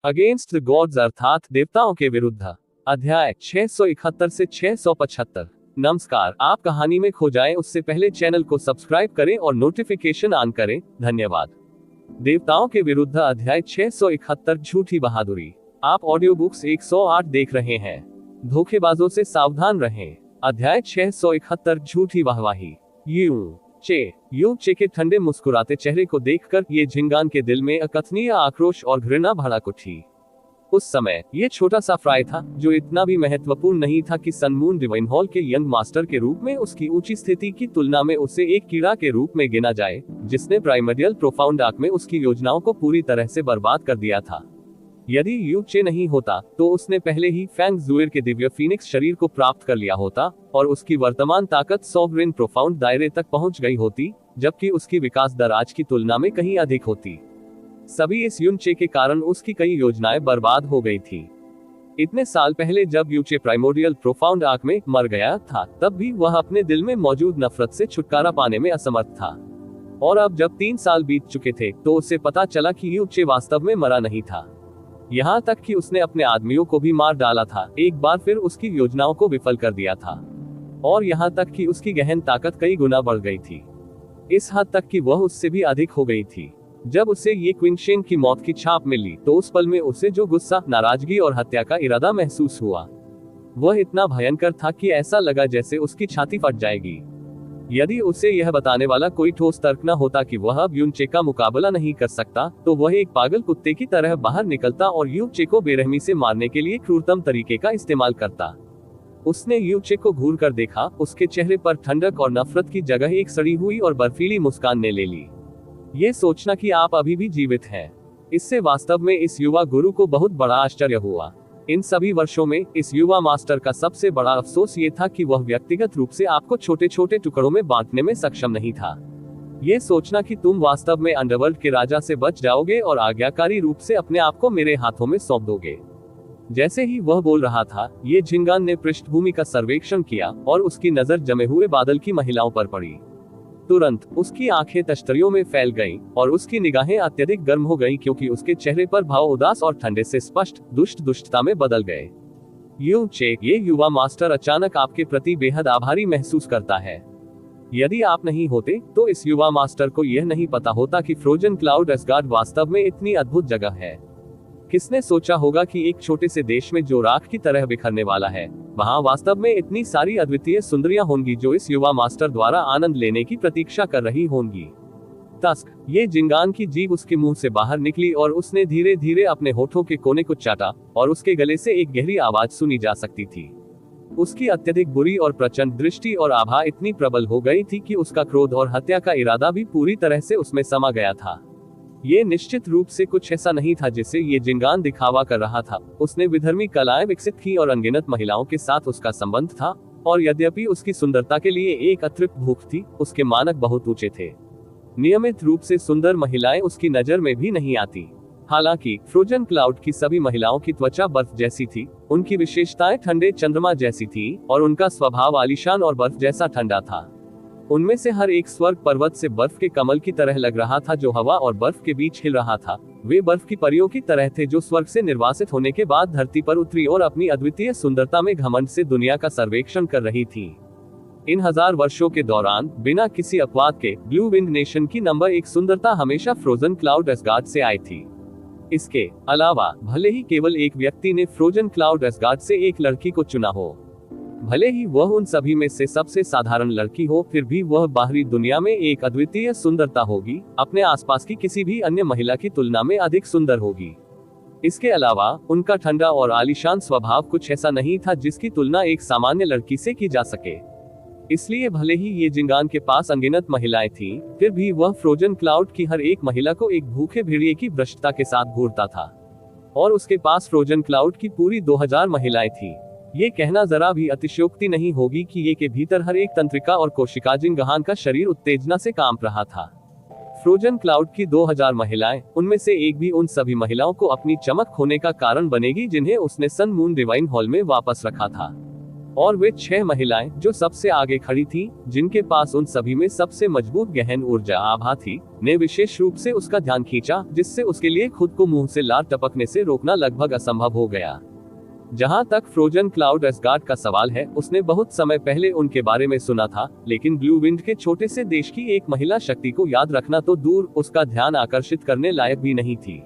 Against the gods अर्थात देवताओं के विरुद्ध। अध्याय 671 से 675। नमस्कार, आप कहानी में खो जाएं उससे पहले चैनल को सब्सक्राइब करें और नोटिफिकेशन ऑन करें। धन्यवाद। देवताओं के विरुद्ध अध्याय 671 झूठी बहादुरी। आप ऑडियो बुक्स 108 देख रहे हैं। धोखेबाजों से सावधान रहें। अध्याय 671 झूठी वाहवाही। यू चे के ठंडे मुस्कुराते चेहरे को देखकर ये झिंगान के दिल में अकथनीय आक्रोश और घृणा भड़क उठी। उस समय ये छोटा सा फ्राई था जो इतना भी महत्वपूर्ण नहीं था कि सन मून डिवाइन हॉल के यंग मास्टर के रूप में उसकी ऊंची स्थिति की तुलना में उसे एक कीड़ा के रूप में गिना जाए जिसने प्राइमर्डियल प्रोफाउंड आर्क में उसकी योजनाओं को पूरी तरह से बर्बाद कर दिया था। यदि यू चे नहीं होता तो उसने पहले ही फैंग जुएर के दिव्य फीनिक्स शरीर को प्राप्त कर लिया होता और उसकी वर्तमान ताकत सॉवरेन प्रोफाउंड दायरे तक पहुंच गई होती, जबकि उसकी विकास दर आज की तुलना में कहीं अधिक होती। सभी इस युन चे के कारण उसकी कई योजनाएं बर्बाद हो गई थी। इतने साल पहले जब यू चे प्राइमोर्डियल प्रोफाउंड आर्क में मर गया था, तब भी वह अपने दिल में मौजूद नफरत से छुटकारा पाने में असमर्थ था। और अब जब 3 साल बीत चुके थे तो उसे पता चला कि यू चे वास्तव में मरा नहीं था। यहाँ तक कि उसने अपने आदमियों को भी मार डाला था, एक बार फिर उसकी योजनाओं को विफल कर दिया था। और यहाँ तक कि उसकी गहन ताकत कई गुना बढ़ गई थी, इस हद तक कि वह उससे भी अधिक हो गई थी। जब उसे ये क्विंगशेन की मौत की छाप मिली तो उस पल में उसे जो गुस्सा, नाराजगी और हत्या का इरादा महसूस हुआ वह इतना भयंकर था कि ऐसा लगा जैसे उसकी छाती फट जाएगी। यदि उसे यह बताने वाला कोई ठोस तर्क न होता कि वह अब युन चे का मुकाबला नहीं कर सकता, तो वह एक पागल कुत्ते की तरह बाहर निकलता और यू चे को बेरहमी से मारने के लिए क्रूरतम तरीके का इस्तेमाल करता। उसने यू चे को घूर कर देखा, उसके चेहरे पर ठंडक और नफरत की जगह एक सड़ी हुई और बर्फीली मुस्कान ने ले ली। ये सोचना कि आप अभी भी जीवित हैं, इससे वास्तव में इस युवा गुरु को बहुत बड़ा आश्चर्य हुआ। इन सभी वर्षों में इस युवा मास्टर का सबसे बड़ा अफसोस ये था कि वह व्यक्तिगत रूप से आपको छोटे छोटे टुकड़ों में बांटने में सक्षम नहीं था। ये सोचना कि तुम वास्तव में अंडरवर्ल्ड के राजा से बच जाओगे और आज्ञाकारी रूप से अपने आप को मेरे हाथों में सौंप दोगे। जैसे ही वह बोल रहा था, ये झिंगान ने पृष्ठभूमि का सर्वेक्षण किया और उसकी नजर जमे हुए बादल की महिलाओं पर पड़ी। तुरंत उसकी आंखें तश्तरियों में फैल गईं और उसकी निगाहें अत्यधिक गर्म हो गईं क्योंकि उसके चेहरे पर भाव उदास और ठंडे से स्पष्ट दुष्टता में बदल गए। यू चे, ये युवा मास्टर अचानक आपके प्रति बेहद आभारी महसूस करता है। यदि आप नहीं होते तो इस युवा मास्टर को यह नहीं पता होता कि फ्रोजन क्लाउड एसगार्ड वास्तव में इतनी अद्भुत जगह है। किसने सोचा होगा कि एक छोटे से देश में जो राख की तरह बिखरने वाला है, वहां वास्तव में इतनी सारी अद्वितीय सुंदरियां होंगी जो इस युवा मास्टर द्वारा आनंद लेने की प्रतीक्षा कर रही होंगी। तस्क, ये झिंगान की जीभ उसके मुंह से बाहर निकली और उसने धीरे धीरे अपने होठों के कोने को चाटा और उसके गले से एक गहरी आवाज सुनी जा सकती थी। उसकी अत्यधिक बुरी और प्रचंड दृष्टि और आभा इतनी प्रबल हो गई थी कि उसका क्रोध और हत्या का इरादा भी पूरी तरह से उसमें समा गया था। ये निश्चित रूप से कुछ ऐसा नहीं था जिसे ये झिंगान दिखावा कर रहा था। उसने विधर्मी कलाएं विकसित की और अनगिनत महिलाओं के साथ उसका संबंध था, और यद्यपि उसकी सुंदरता के लिए एक अतृप्त भूख थी, उसके मानक बहुत ऊंचे थे। नियमित रूप से सुंदर महिलाएं उसकी नजर में भी नहीं आती। हालांकि फ्रोजन क्लाउड की सभी महिलाओं की त्वचा बर्फ जैसी थी, उनकी विशेषताएं ठंडे चंद्रमा जैसी थी और उनका स्वभाव आलीशान और बर्फ जैसा ठंडा था। उनमें से हर एक स्वर्ग पर्वत से बर्फ के कमल की तरह लग रहा था जो हवा और बर्फ के बीच हिल रहा था। वे बर्फ की परियों की तरह थे जो स्वर्ग से निर्वासित होने के बाद धरती पर उतरी और अपनी अद्वितीय सुंदरता में घमंड से दुनिया का सर्वेक्षण कर रही थी। इन 1000 वर्षों के दौरान बिना किसी अपवाद के ब्लू विंग नेशन की नंबर 1 सुंदरता हमेशा फ्रोजन क्लाउड एसगार्ड से आई थी। इसके अलावा भले ही केवल एक व्यक्ति ने फ्रोजन क्लाउड एसगार्ड से एक लड़की को चुना हो, भले ही वह उन सभी में से सबसे साधारण लड़की हो, फिर भी वह बाहरी दुनिया में एक अद्वितीय सुंदरता होगी, अपने आसपास की किसी भी अन्य महिला की तुलना में अधिक सुंदर होगी। इसके अलावा उनका ठंडा और आलीशान स्वभाव कुछ ऐसा नहीं था जिसकी तुलना एक सामान्य लड़की से की जा सके। इसलिए भले ही ये झिंगान के पास अनगिनत महिलाएं थीं, फिर भी वह फ्रोजन क्लाउड की हर एक महिला को एक भूखे भेड़िए की भ्रष्टता के साथ घूरता था। और उसके पास फ्रोजन क्लाउड की पूरी 2000 महिलाएं थीं। ये कहना जरा भी अतिशयोक्ति नहीं होगी कि ये के भीतर हर एक तंत्रिका और कोशिका झिंगान का शरीर उत्तेजना से कांप रहा था। फ्रोजन क्लाउड की 2000 महिलाएं, उनमें से एक भी उन सभी महिलाओं को अपनी चमक खोने का कारण बनेगी जिन्हें उसने सन मून डिवाइन हॉल में वापस रखा था। और वे 6 महिलाएं जो सबसे आगे खड़ी थीं, जिनके पास उन सभी में सबसे मजबूत गहन ऊर्जा आभा थी, ने विशेष रूप से उसका ध्यान खींचा, जिससे उसके लिए खुद को मुंह से लार टपकने से रोकना लगभग असंभव हो गया। जहां तक फ्रोजन क्लाउड एसगार्ड का सवाल है, उसने बहुत समय पहले उनके बारे में सुना था, लेकिन ब्लू विंड के छोटे से देश की एक महिला शक्ति को याद रखना तो दूर, उसका ध्यान आकर्षित करने लायक भी नहीं थी।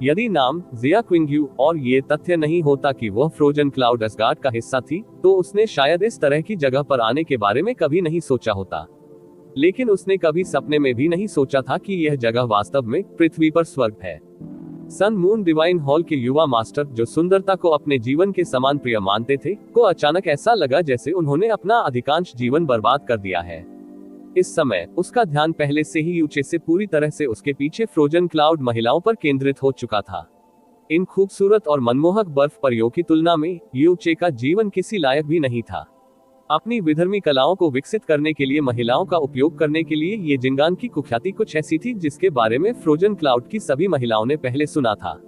यदि नाम जिया क्विंग्यू और ये तथ्य नहीं होता कि वह फ्रोजन क्लाउड एसगार्ड का हिस्सा थी, तो उसने शायद इस तरह की जगह पर आने के बारे में कभी नहीं सोचा होता। लेकिन उसने कभी सपने में भी नहीं सोचा था कि यह जगह वास्तव में पृथ्वी पर स्वर्ग है। सन मून डिवाइन हॉल के युवा मास्टर, जो सुंदरता को अपने जीवन के समान प्रिय मानते थे, को अचानक ऐसा लगा जैसे उन्होंने अपना अधिकांश जीवन बर्बाद कर दिया है। इस समय उसका ध्यान पहले से ही यूचे से पूरी तरह से उसके पीछे फ्रोजन क्लाउड महिलाओं पर केंद्रित हो चुका था। इन खूबसूरत और मनमोहक बर्फ परियों की तुलना में यूचे का जीवन किसी लायक भी नहीं था। अपनी विधर्मी कलाओं को विकसित करने के लिए महिलाओं का उपयोग करने के लिए ये जिंगान की कुख्याति कुछ ऐसी थी जिसके बारे में फ्रोजन क्लाउड की सभी महिलाओं ने पहले सुना था,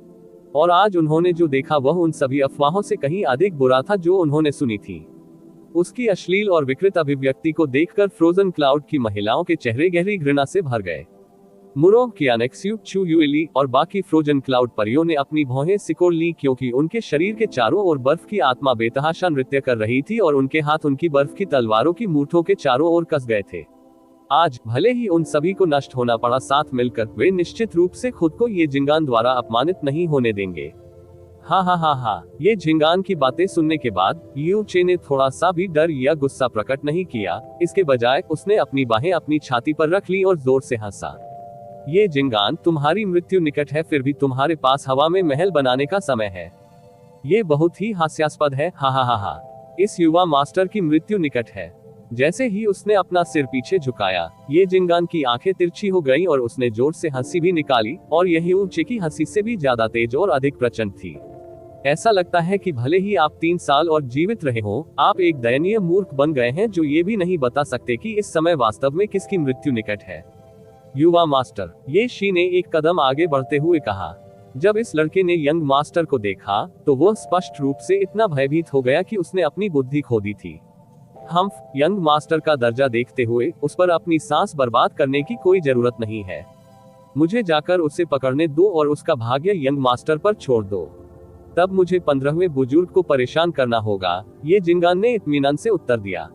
और आज उन्होंने जो देखा वह उन सभी अफवाहों से कहीं अधिक बुरा था जो उन्होंने सुनी थी। उसकी अश्लील और विकृत अभिव्यक्ति को देखकर फ्रोजन क्लाउड की महिलाओं के चेहरे गहरी घृणा से भर गए। मुरो, कियानेक्स्यू, चू युएली और बाकी फ्रोजन क्लाउड परियों ने अपनी भौहें सिकोड़ ली, क्योंकि उनके शरीर के चारों ओर बर्फ की आत्मा बेतहाशा नृत्य कर रही थी और उनके हाथ उनकी बर्फ की तलवारों की मूठों के चारों ओर कस गए थे। आज भले ही उन सभी को नष्ट होना पड़ा, साथ मिलकर वे निश्चित रूप से खुद को ये जिंगान द्वारा अपमानित नहीं होने देंगे। हा, ये झिंगान की बातें सुनने के बाद यूचे ने थोड़ा सा भी डर या गुस्सा प्रकट नहीं किया। इसके बजाय उसने अपनी बाहें अपनी छाती पर रख ली और जोर से हंसा। ये जिंगान, तुम्हारी मृत्यु निकट है, फिर भी तुम्हारे पास हवा में महल बनाने का समय है। ये बहुत ही हास्यास्पद है। हा, इस युवा मास्टर की मृत्यु निकट है। जैसे ही उसने अपना सिर पीछे झुकाया, ये जिंगान की आंखें तिरछी हो गईं और उसने जोर से हंसी भी निकाली, और यही ऊंचे की हंसी से भी ज्यादा तेज और अधिक प्रचंड थी। ऐसा लगता है कि भले ही आप 3 साल और जीवित रहे हो, आप एक दयनीय मूर्ख बन गए हैं जो ये भी नहीं बता सकते कि इस समय वास्तव में किसकी मृत्यु निकट है। युवा मास्टर, ये शी ने एक कदम आगे बढ़ते हुए कहा। जब इस लड़के ने यंग मास्टर को देखा तो वह स्पष्ट रूप से इतना भयभीत हो गया कि उसने अपनी बुद्धि खो दी थी। हम्फ, यंग मास्टर का दर्जा देखते हुए उस पर अपनी सांस बर्बाद करने की कोई जरूरत नहीं है। मुझे जाकर उसे पकड़ने दो और उसका भाग्य यंग मास्टर पर छोड़ दो। तब मुझे 15वें बुजुर्ग को परेशान करना होगा, ये जिंगान ने इत्मीनान से उत्तर दिया।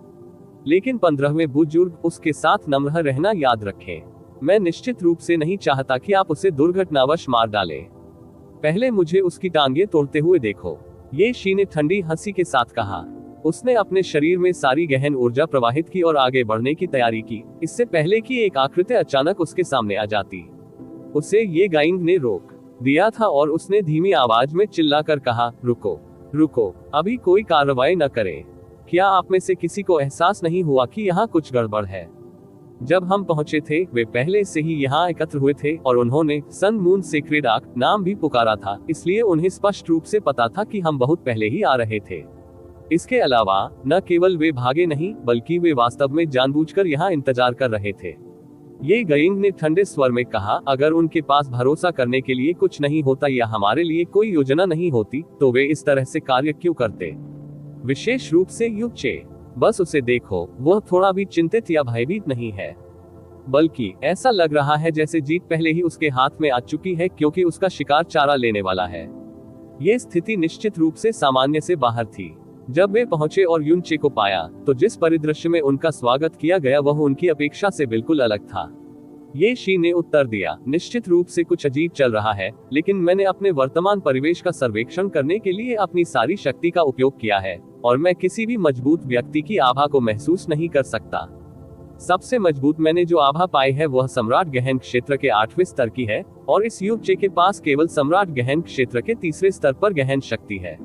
लेकिन 15वें बुजुर्ग, उसके साथ नम्र रहना याद रखें। मैं निश्चित रूप से नहीं चाहता कि आप उसे दुर्घटनावश मार डालें। पहले मुझे उसकी टांगे तोड़ते हुए देखो, ये शी ने ठंडी हंसी के साथ कहा। उसने अपने शरीर में सारी गहन ऊर्जा प्रवाहित की और आगे बढ़ने की तैयारी की, इससे पहले कि एक आकृति अचानक उसके सामने आ जाती। उसे ये गाइंग ने रोक दिया था और उसने धीमी आवाज में चिल्लाकर कहा, रुको, अभी कोई कार्रवाई न करें। क्या आप में से किसी को एहसास नहीं हुआ कि यहाँ कुछ गड़बड़ है? जब हम पहुंचे थे, वे पहले से ही यहाँ एकत्र हुए थे और उन्होंने सन मून सेक्रेड आर्क नाम भी पुकारा था, इसलिए उन्हें स्पष्ट रूप से पता था कि हम बहुत पहले ही आ रहे थे। इसके अलावा न केवल वे भागे नहीं, बल्कि वे वास्तव में जानबूझकर यहाँ इंतजार कर रहे थे। ये गइंग ने ठंडे स्वर में कहा, अगर उनके पास भरोसा करने के लिए कुछ नहीं होता या हमारे लिए कोई योजना नहीं होती, तो वे इस तरह से कार्य क्यों करते? विशेष रूप से यूचे। बस उसे देखो, वह थोड़ा भी चिंतित या भयभीत नहीं है, बल्कि ऐसा लग रहा है जैसे जीत पहले ही उसके हाथ में आ चुकी है, क्योंकि उसका शिकार चारा लेने वाला है। ये स्थिति निश्चित रूप से सामान्य से बाहर थी। जब वे पहुंचे और यूनचे को पाया, तो जिस परिदृश्य में उनका स्वागत किया गया वह उनकी अपेक्षा से बिल्कुल अलग था। ये शी ने उत्तर दिया, निश्चित रूप से कुछ अजीब चल रहा है, लेकिन मैंने अपने वर्तमान परिवेश का सर्वेक्षण करने के लिए अपनी सारी शक्ति का उपयोग किया है, और मैं किसी भी मजबूत व्यक्ति की आभा को महसूस नहीं कर सकता। सबसे मजबूत मैंने जो आभा पाई है वह सम्राट गहन क्षेत्र के 8वें स्तर की है, और इस यूचे के पास केवल सम्राट गहन क्षेत्र के 3रे स्तर पर गहन शक्ति है।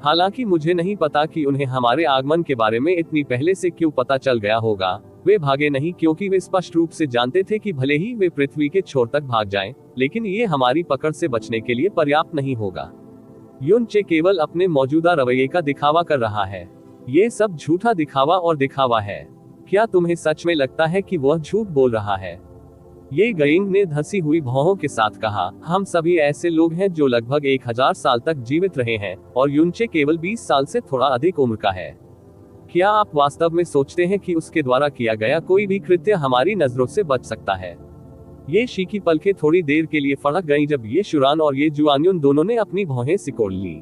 हालांकि मुझे नहीं पता कि उन्हें हमारे आगमन के बारे में इतनी पहले से क्यों पता चल गया होगा। वे भागे नहीं क्योंकि वे स्पष्ट रूप से जानते थे कि भले ही वे पृथ्वी के छोर तक भाग जाएं, लेकिन ये हमारी पकड़ से बचने के लिए पर्याप्त नहीं होगा। यूनचे केवल अपने मौजूदा रवैये का दिखावा कर रहा है। ये सब झूठा दिखावा और दिखावा है। क्या तुम्हें सच में लगता है कि वह झूठ बोल रहा है? ये गइंग ने धंसी हुई भौहों के साथ कहा, हम सभी ऐसे लोग हैं जो लगभग 1000 साल तक जीवित रहे हैं, और यूनचे केवल 20 साल से थोड़ा अधिक उम्र का है। क्या आप वास्तव में सोचते हैं कि उसके द्वारा किया गया कोई भी कृत्य हमारी नजरों से बच सकता है? ये शी की पलकें थोड़ी देर के लिए फड़क गईं जब ये शुरान और ये जुआन्युन दोनों ने अपनी भौहें सिकोड़ ली।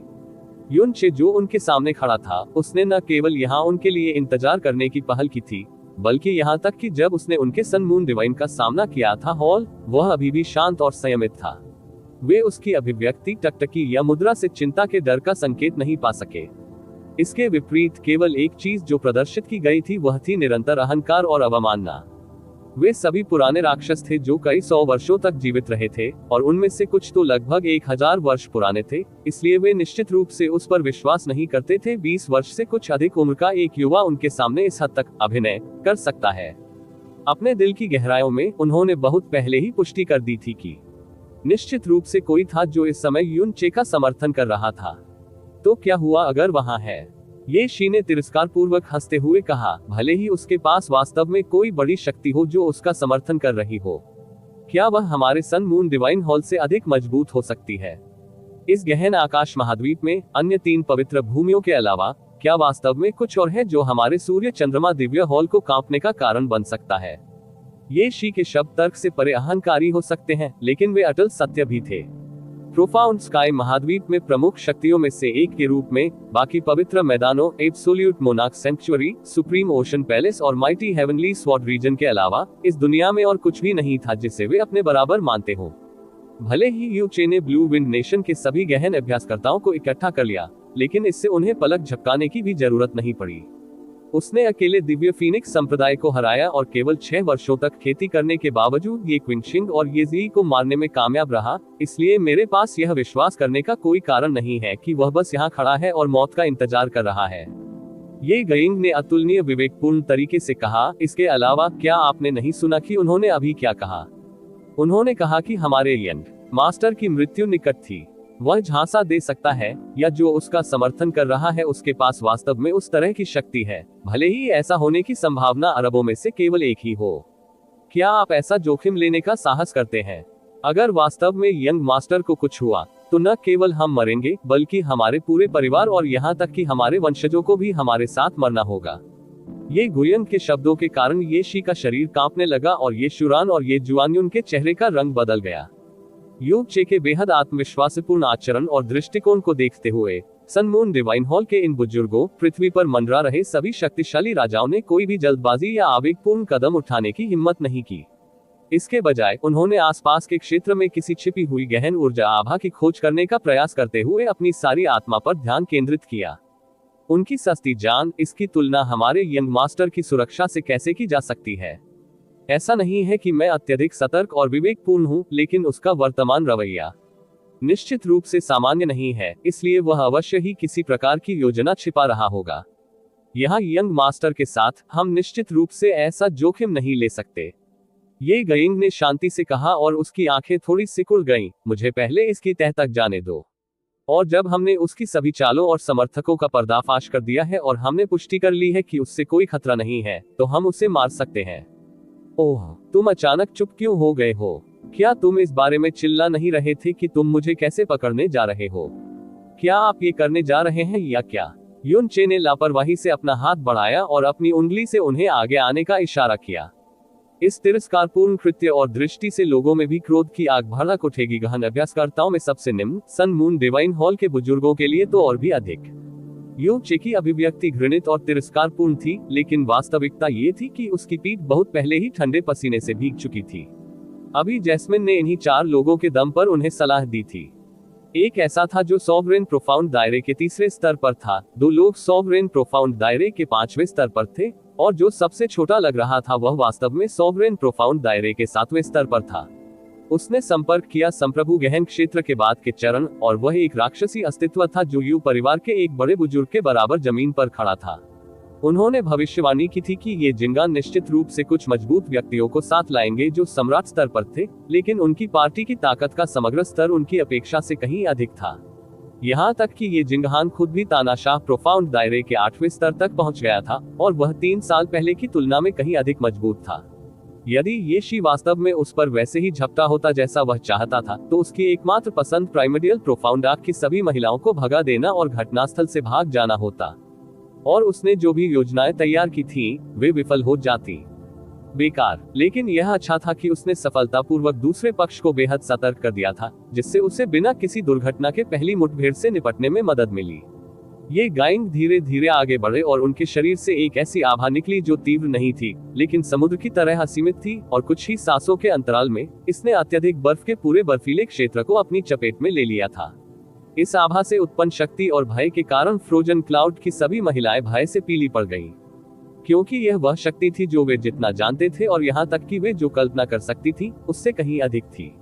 युन चे जो उनके सामने खड़ा था, उसने न केवल यहाँ उनके लिए इंतजार करने की पहल की थी, बल्कि यहाँ तक कि जब उसने उनके सन मून डिवाइन का सामना किया था हॉल, वह अभी भी शांत और संयमित था। वे उसकी अभिव्यक्ति, टकटकी या मुद्रा से चिंता के डर का संकेत नहीं पा सके। इसके विपरीत केवल एक चीज जो प्रदर्शित की गई थी वह थी निरंतर अहंकार और अवमानना। वे सभी पुराने राक्षस थे जो कई 100 वर्षों तक जीवित रहे थे, और उनमें से कुछ तो लगभग 1000 वर्ष पुराने थे, इसलिए वे निश्चित रूप से उस पर विश्वास नहीं करते थे 20 वर्ष से कुछ अधिक उम्र का एक युवा उनके सामने इस हद तक अभिनय कर सकता है। अपने दिल की गहराइयों में उन्होंने बहुत पहले ही पुष्टि कर दी थी कि निश्चित रूप से कोई था जो इस समय युन चे का समर्थन कर रहा था। तो क्या हुआ अगर वहां है? ये शी ने तिरस्कार पूर्वक हंसते हुए कहा, भले ही उसके पास वास्तव में कोई बड़ी शक्ति हो जो उसका समर्थन कर रही हो, क्या वह हमारे सन मून डिवाइन हॉल से अधिक मजबूत हो सकती है? इस गहन आकाश महाद्वीप में अन्य 3 पवित्र भूमियों के अलावा क्या वास्तव में कुछ और है जो हमारे सूर्य चंद्रमा दिव्य हॉल को कांपने का कारण बन सकता है? ये शी के शब्द तर्क से परे अहंकारी हो सकते हैं, लेकिन वे अटल सत्य भी थे। प्रोफाउंड स्काई महाद्वीप में प्रमुख शक्तियों में से एक के रूप में बाकी पवित्र मैदानों, Absolute Monarch Century, Supreme Ocean Palace और माइटी हेवनली स्वॉर्ड रीजन के अलावा इस दुनिया में और कुछ भी नहीं था जिसे वे अपने बराबर मानते हो। भले ही यू चे ने ब्लू विंड नेशन के सभी गहन अभ्यासकर्ताओं को इकट्ठा कर लिया, लेकिन इससे उन्हें पलक झपकाने की भी जरूरत नहीं पड़ी। उसने अकेले दिव्य फीनिक्स संप्रदाय को हराया और केवल 6 वर्षों तक खेती करने के बावजूद ये क्विंगशिंग और ये जी को मारने में कामयाब रहा। इसलिए मेरे पास यह विश्वास करने का कोई कारण नहीं है कि वह बस यहाँ खड़ा है और मौत का इंतजार कर रहा है। ये गयिंग ने अतुलनीय विवेकपूर्ण तरीके से कहा। इसके अलावा क्या आपने नहीं सुना कि उन्होंने अभी क्या कहा? उन्होंने कहा कि हमारे यंग मास्टर की मृत्यु निकट थी। वह झांसा दे सकता है, या जो उसका समर्थन कर रहा है उसके पास वास्तव में उस तरह की शक्ति है, भले ही ऐसा होने की संभावना अरबों में से केवल एक ही हो। क्या आप ऐसा जोखिम लेने का साहस करते हैं? अगर वास्तव में यंग मास्टर को कुछ हुआ तो न केवल हम मरेंगे, बल्कि हमारे पूरे परिवार और यहाँ तक कि हमारे वंशजों को भी हमारे साथ मरना होगा। ये गुयंग के शब्दों के कारण ये शी का शरीर कांपने लगा और ये शुरान और ये जुआन्युन के चेहरे का रंग बदल गया। यू चे के बेहद आत्मविश्वासपूर्ण आचरण और दृष्टिकोण को देखते हुए सन मून डिवाइन हॉल के इन बुजुर्गों, पृथ्वी पर मंडरा रहे सभी शक्तिशाली राजाओं ने कोई भी जल्दबाजी या आवेगपूर्ण कदम उठाने की हिम्मत नहीं की। इसके बजाय उन्होंने आसपास के क्षेत्र में किसी छिपी हुई गहन ऊर्जा आभा की खोज करने का प्रयास करते हुए अपनी सारी आत्मा पर ध्यान केंद्रित किया। उनकी सस्ती जान, इसकी तुलना हमारे यंग मास्टर की सुरक्षा से कैसे की जा सकती है? ऐसा नहीं है कि मैं अत्यधिक सतर्क और विवेकपूर्ण हूं, लेकिन उसका वर्तमान रवैया निश्चित रूप से सामान्य नहीं है, इसलिए वह अवश्य ही किसी प्रकार की योजना छिपा रहा होगा। यहाँ यंग मास्टर के साथ हम निश्चित रूप से ऐसा जोखिम नहीं ले सकते। ये गयिंग ने शांति से कहा और उसकी आंखें थोड़ी सिकुड़ गईं। मुझे पहले इसकी तह तक जाने दो। और जब हमने उसकी सभी चालों और समर्थकों का पर्दाफाश कर दिया है और हमने पुष्टि कर ली है कि उससे कोई खतरा नहीं है, तो हम उसे मार सकते हैं। ओह, तुम अचानक चुप क्यों हो गए हो? क्या तुम इस बारे में चिल्ला नहीं रहे थे कि तुम मुझे कैसे पकड़ने जा रहे हो? क्या आप ये करने जा रहे हैं या क्या? युन चे ने लापरवाही से अपना हाथ बढ़ाया और अपनी उंगली से उन्हें आगे आने का इशारा किया। इस तिरस्कारपूर्ण कृत्य और दृष्टि से लोगों में भी क्रोध की आग भड़क उठेगी। गहन अभ्यासकर्ताओं में सबसे निम्न सन मून डिवाइन हॉल के बुजुर्गों के लिए तो और भी अधिक। यू चे की अभिव्यक्ति घृणित और तिरस्कारपूर्ण थी, लेकिन वास्तविकता ये थी कि उसकी पीठ बहुत पहले ही ठंडे पसीने से भीग चुकी थी। अभी जैस्मिन ने इन्हीं 4 लोगों के दम पर उन्हें सलाह दी थी। एक ऐसा था जो सॉवरेन प्रोफाउंड दायरे के 3रे स्तर पर था, 2 लोग सॉवरेन प्रोफाउंड दायरे के 5वें स्तर पर थे, और जो सबसे छोटा लग रहा था वह वास्तव में सॉवरेन प्रोफाउंड दायरे के 7वें स्तर पर था। उसने संपर्क किया संप्रभु गहन क्षेत्र के बाद के चरण, और वह एक राक्षसी अस्तित्व था जो यू परिवार के एक बड़े बुजुर्ग के बराबर जमीन पर खड़ा था। उन्होंने भविष्यवाणी की थी कि ये जिंगान निश्चित रूप से कुछ मजबूत व्यक्तियों को साथ लाएंगे जो सम्राट स्तर पर थे, लेकिन उनकी पार्टी की ताकत का समग्र स्तर उनकी अपेक्षा से कहीं अधिक था। यहाँ तक कि ये जिंगहान खुद भी तानाशाह प्रोफाउंड दायरे के 8वें स्तर तक पहुंच गया था, और वह 3 साल पहले की तुलना में कहीं अधिक मजबूत था। यदि ये शी वास्तव में उस पर वैसे ही झपटा होता जैसा वह चाहता था, तो उसकी एकमात्र पसंद प्राइमर्डियल प्रोफाउंड आर्क की सभी महिलाओं को भगा देना और घटनास्थल से भाग जाना होता। और उसने जो भी योजनाएं तैयार की थी वे विफल हो जाती। बेकार। लेकिन यह अच्छा था कि उसने सफलतापूर्वक दूसरे पक्ष को बेहद सतर्क कर दिया था, जिससे उसे बिना किसी दुर्घटना के पहली मुठभेड़ से निपटने में मदद मिली। ये गाइंग धीरे धीरे आगे बढ़े और उनके शरीर से एक ऐसी आभा निकली जो तीव्र नहीं थी, लेकिन समुद्र की तरह असीमित थी, और कुछ ही सांसों के अंतराल में इसने अत्यधिक बर्फ के पूरे बर्फीले क्षेत्र को अपनी चपेट में ले लिया था। इस आभा से उत्पन्न शक्ति और भय के कारण फ्रोजन क्लाउड की सभी महिलाएं भय से पीली पड़ गईं, क्योंकि यह वह शक्ति थी जो वे जितना जानते थे और यहाँ तक कि वे जो कल्पना कर सकती थी उससे कहीं अधिक थी।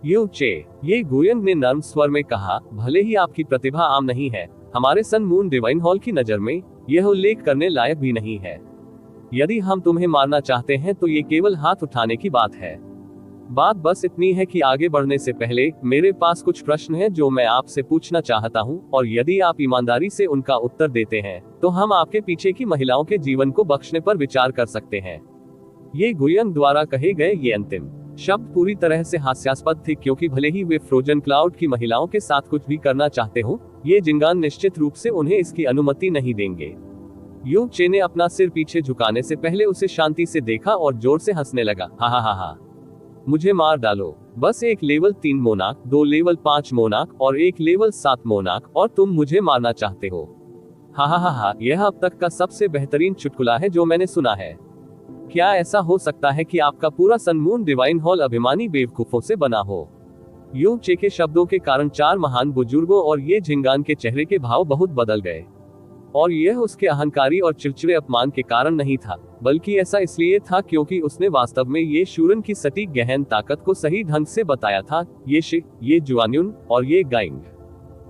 यू चे, ये गुयंग ने नर्म स्वर में कहा, भले ही आपकी प्रतिभा आम नहीं है, हमारे सन मून डिवाइन हॉल की नजर में यह उल्लेख करने लायक भी नहीं है। यदि हम तुम्हें मारना चाहते हैं तो ये केवल हाथ उठाने की बात है। बात बस इतनी है कि आगे बढ़ने से पहले मेरे पास कुछ प्रश्न हैं जो मैं आपसे पूछना चाहता हूं, और यदि आप ईमानदारी से उनका उत्तर देते हैं तो हम आपके पीछे की महिलाओं के जीवन को बख्शने पर विचार कर सकते हैं। ये गुयंग द्वारा कहे गए ये अंतिम शब्द पूरी तरह से हास्यास्पद थे, क्योंकि भले ही वे फ्रोजन क्लाउड की महिलाओं के साथ कुछ भी करना चाहते हो, ये जिंगान निश्चित रूप से उन्हें इसकी अनुमति नहीं देंगे। यू चे ने अपना सिर पीछे झुकाने से पहले उसे शांति से देखा और जोर से हंसने लगा। हा हा हा हा, मुझे मार डालो, बस एक लेवल 3 मोनाक, 2 लेवल 5 मोनाक और 1 लेवल 7 मोनाक, और तुम मुझे मारना चाहते हो। हा हा हा हा, यह अब तक का सबसे बेहतरीन चुटकुला है जो मैंने सुना है। क्या ऐसा हो सकता है कि आपका पूरा सन मून डिवाइन हॉल अभिमानी बेवकूफों से बना हो? यू चे के शब्दों के कारण 4 महान बुजुर्गों और ये झिंगान के चेहरे के भाव बहुत बदल गए, और यह उसके अहंकारी और चिड़चिड़े अपमान के कारण नहीं था, बल्कि ऐसा इसलिए था क्योंकि उसने वास्तव में ये शूरन की सटीक गहन ताकत को सही ढंग से बताया था। ये शिक, ये जुआन्युन और ये गाइंग,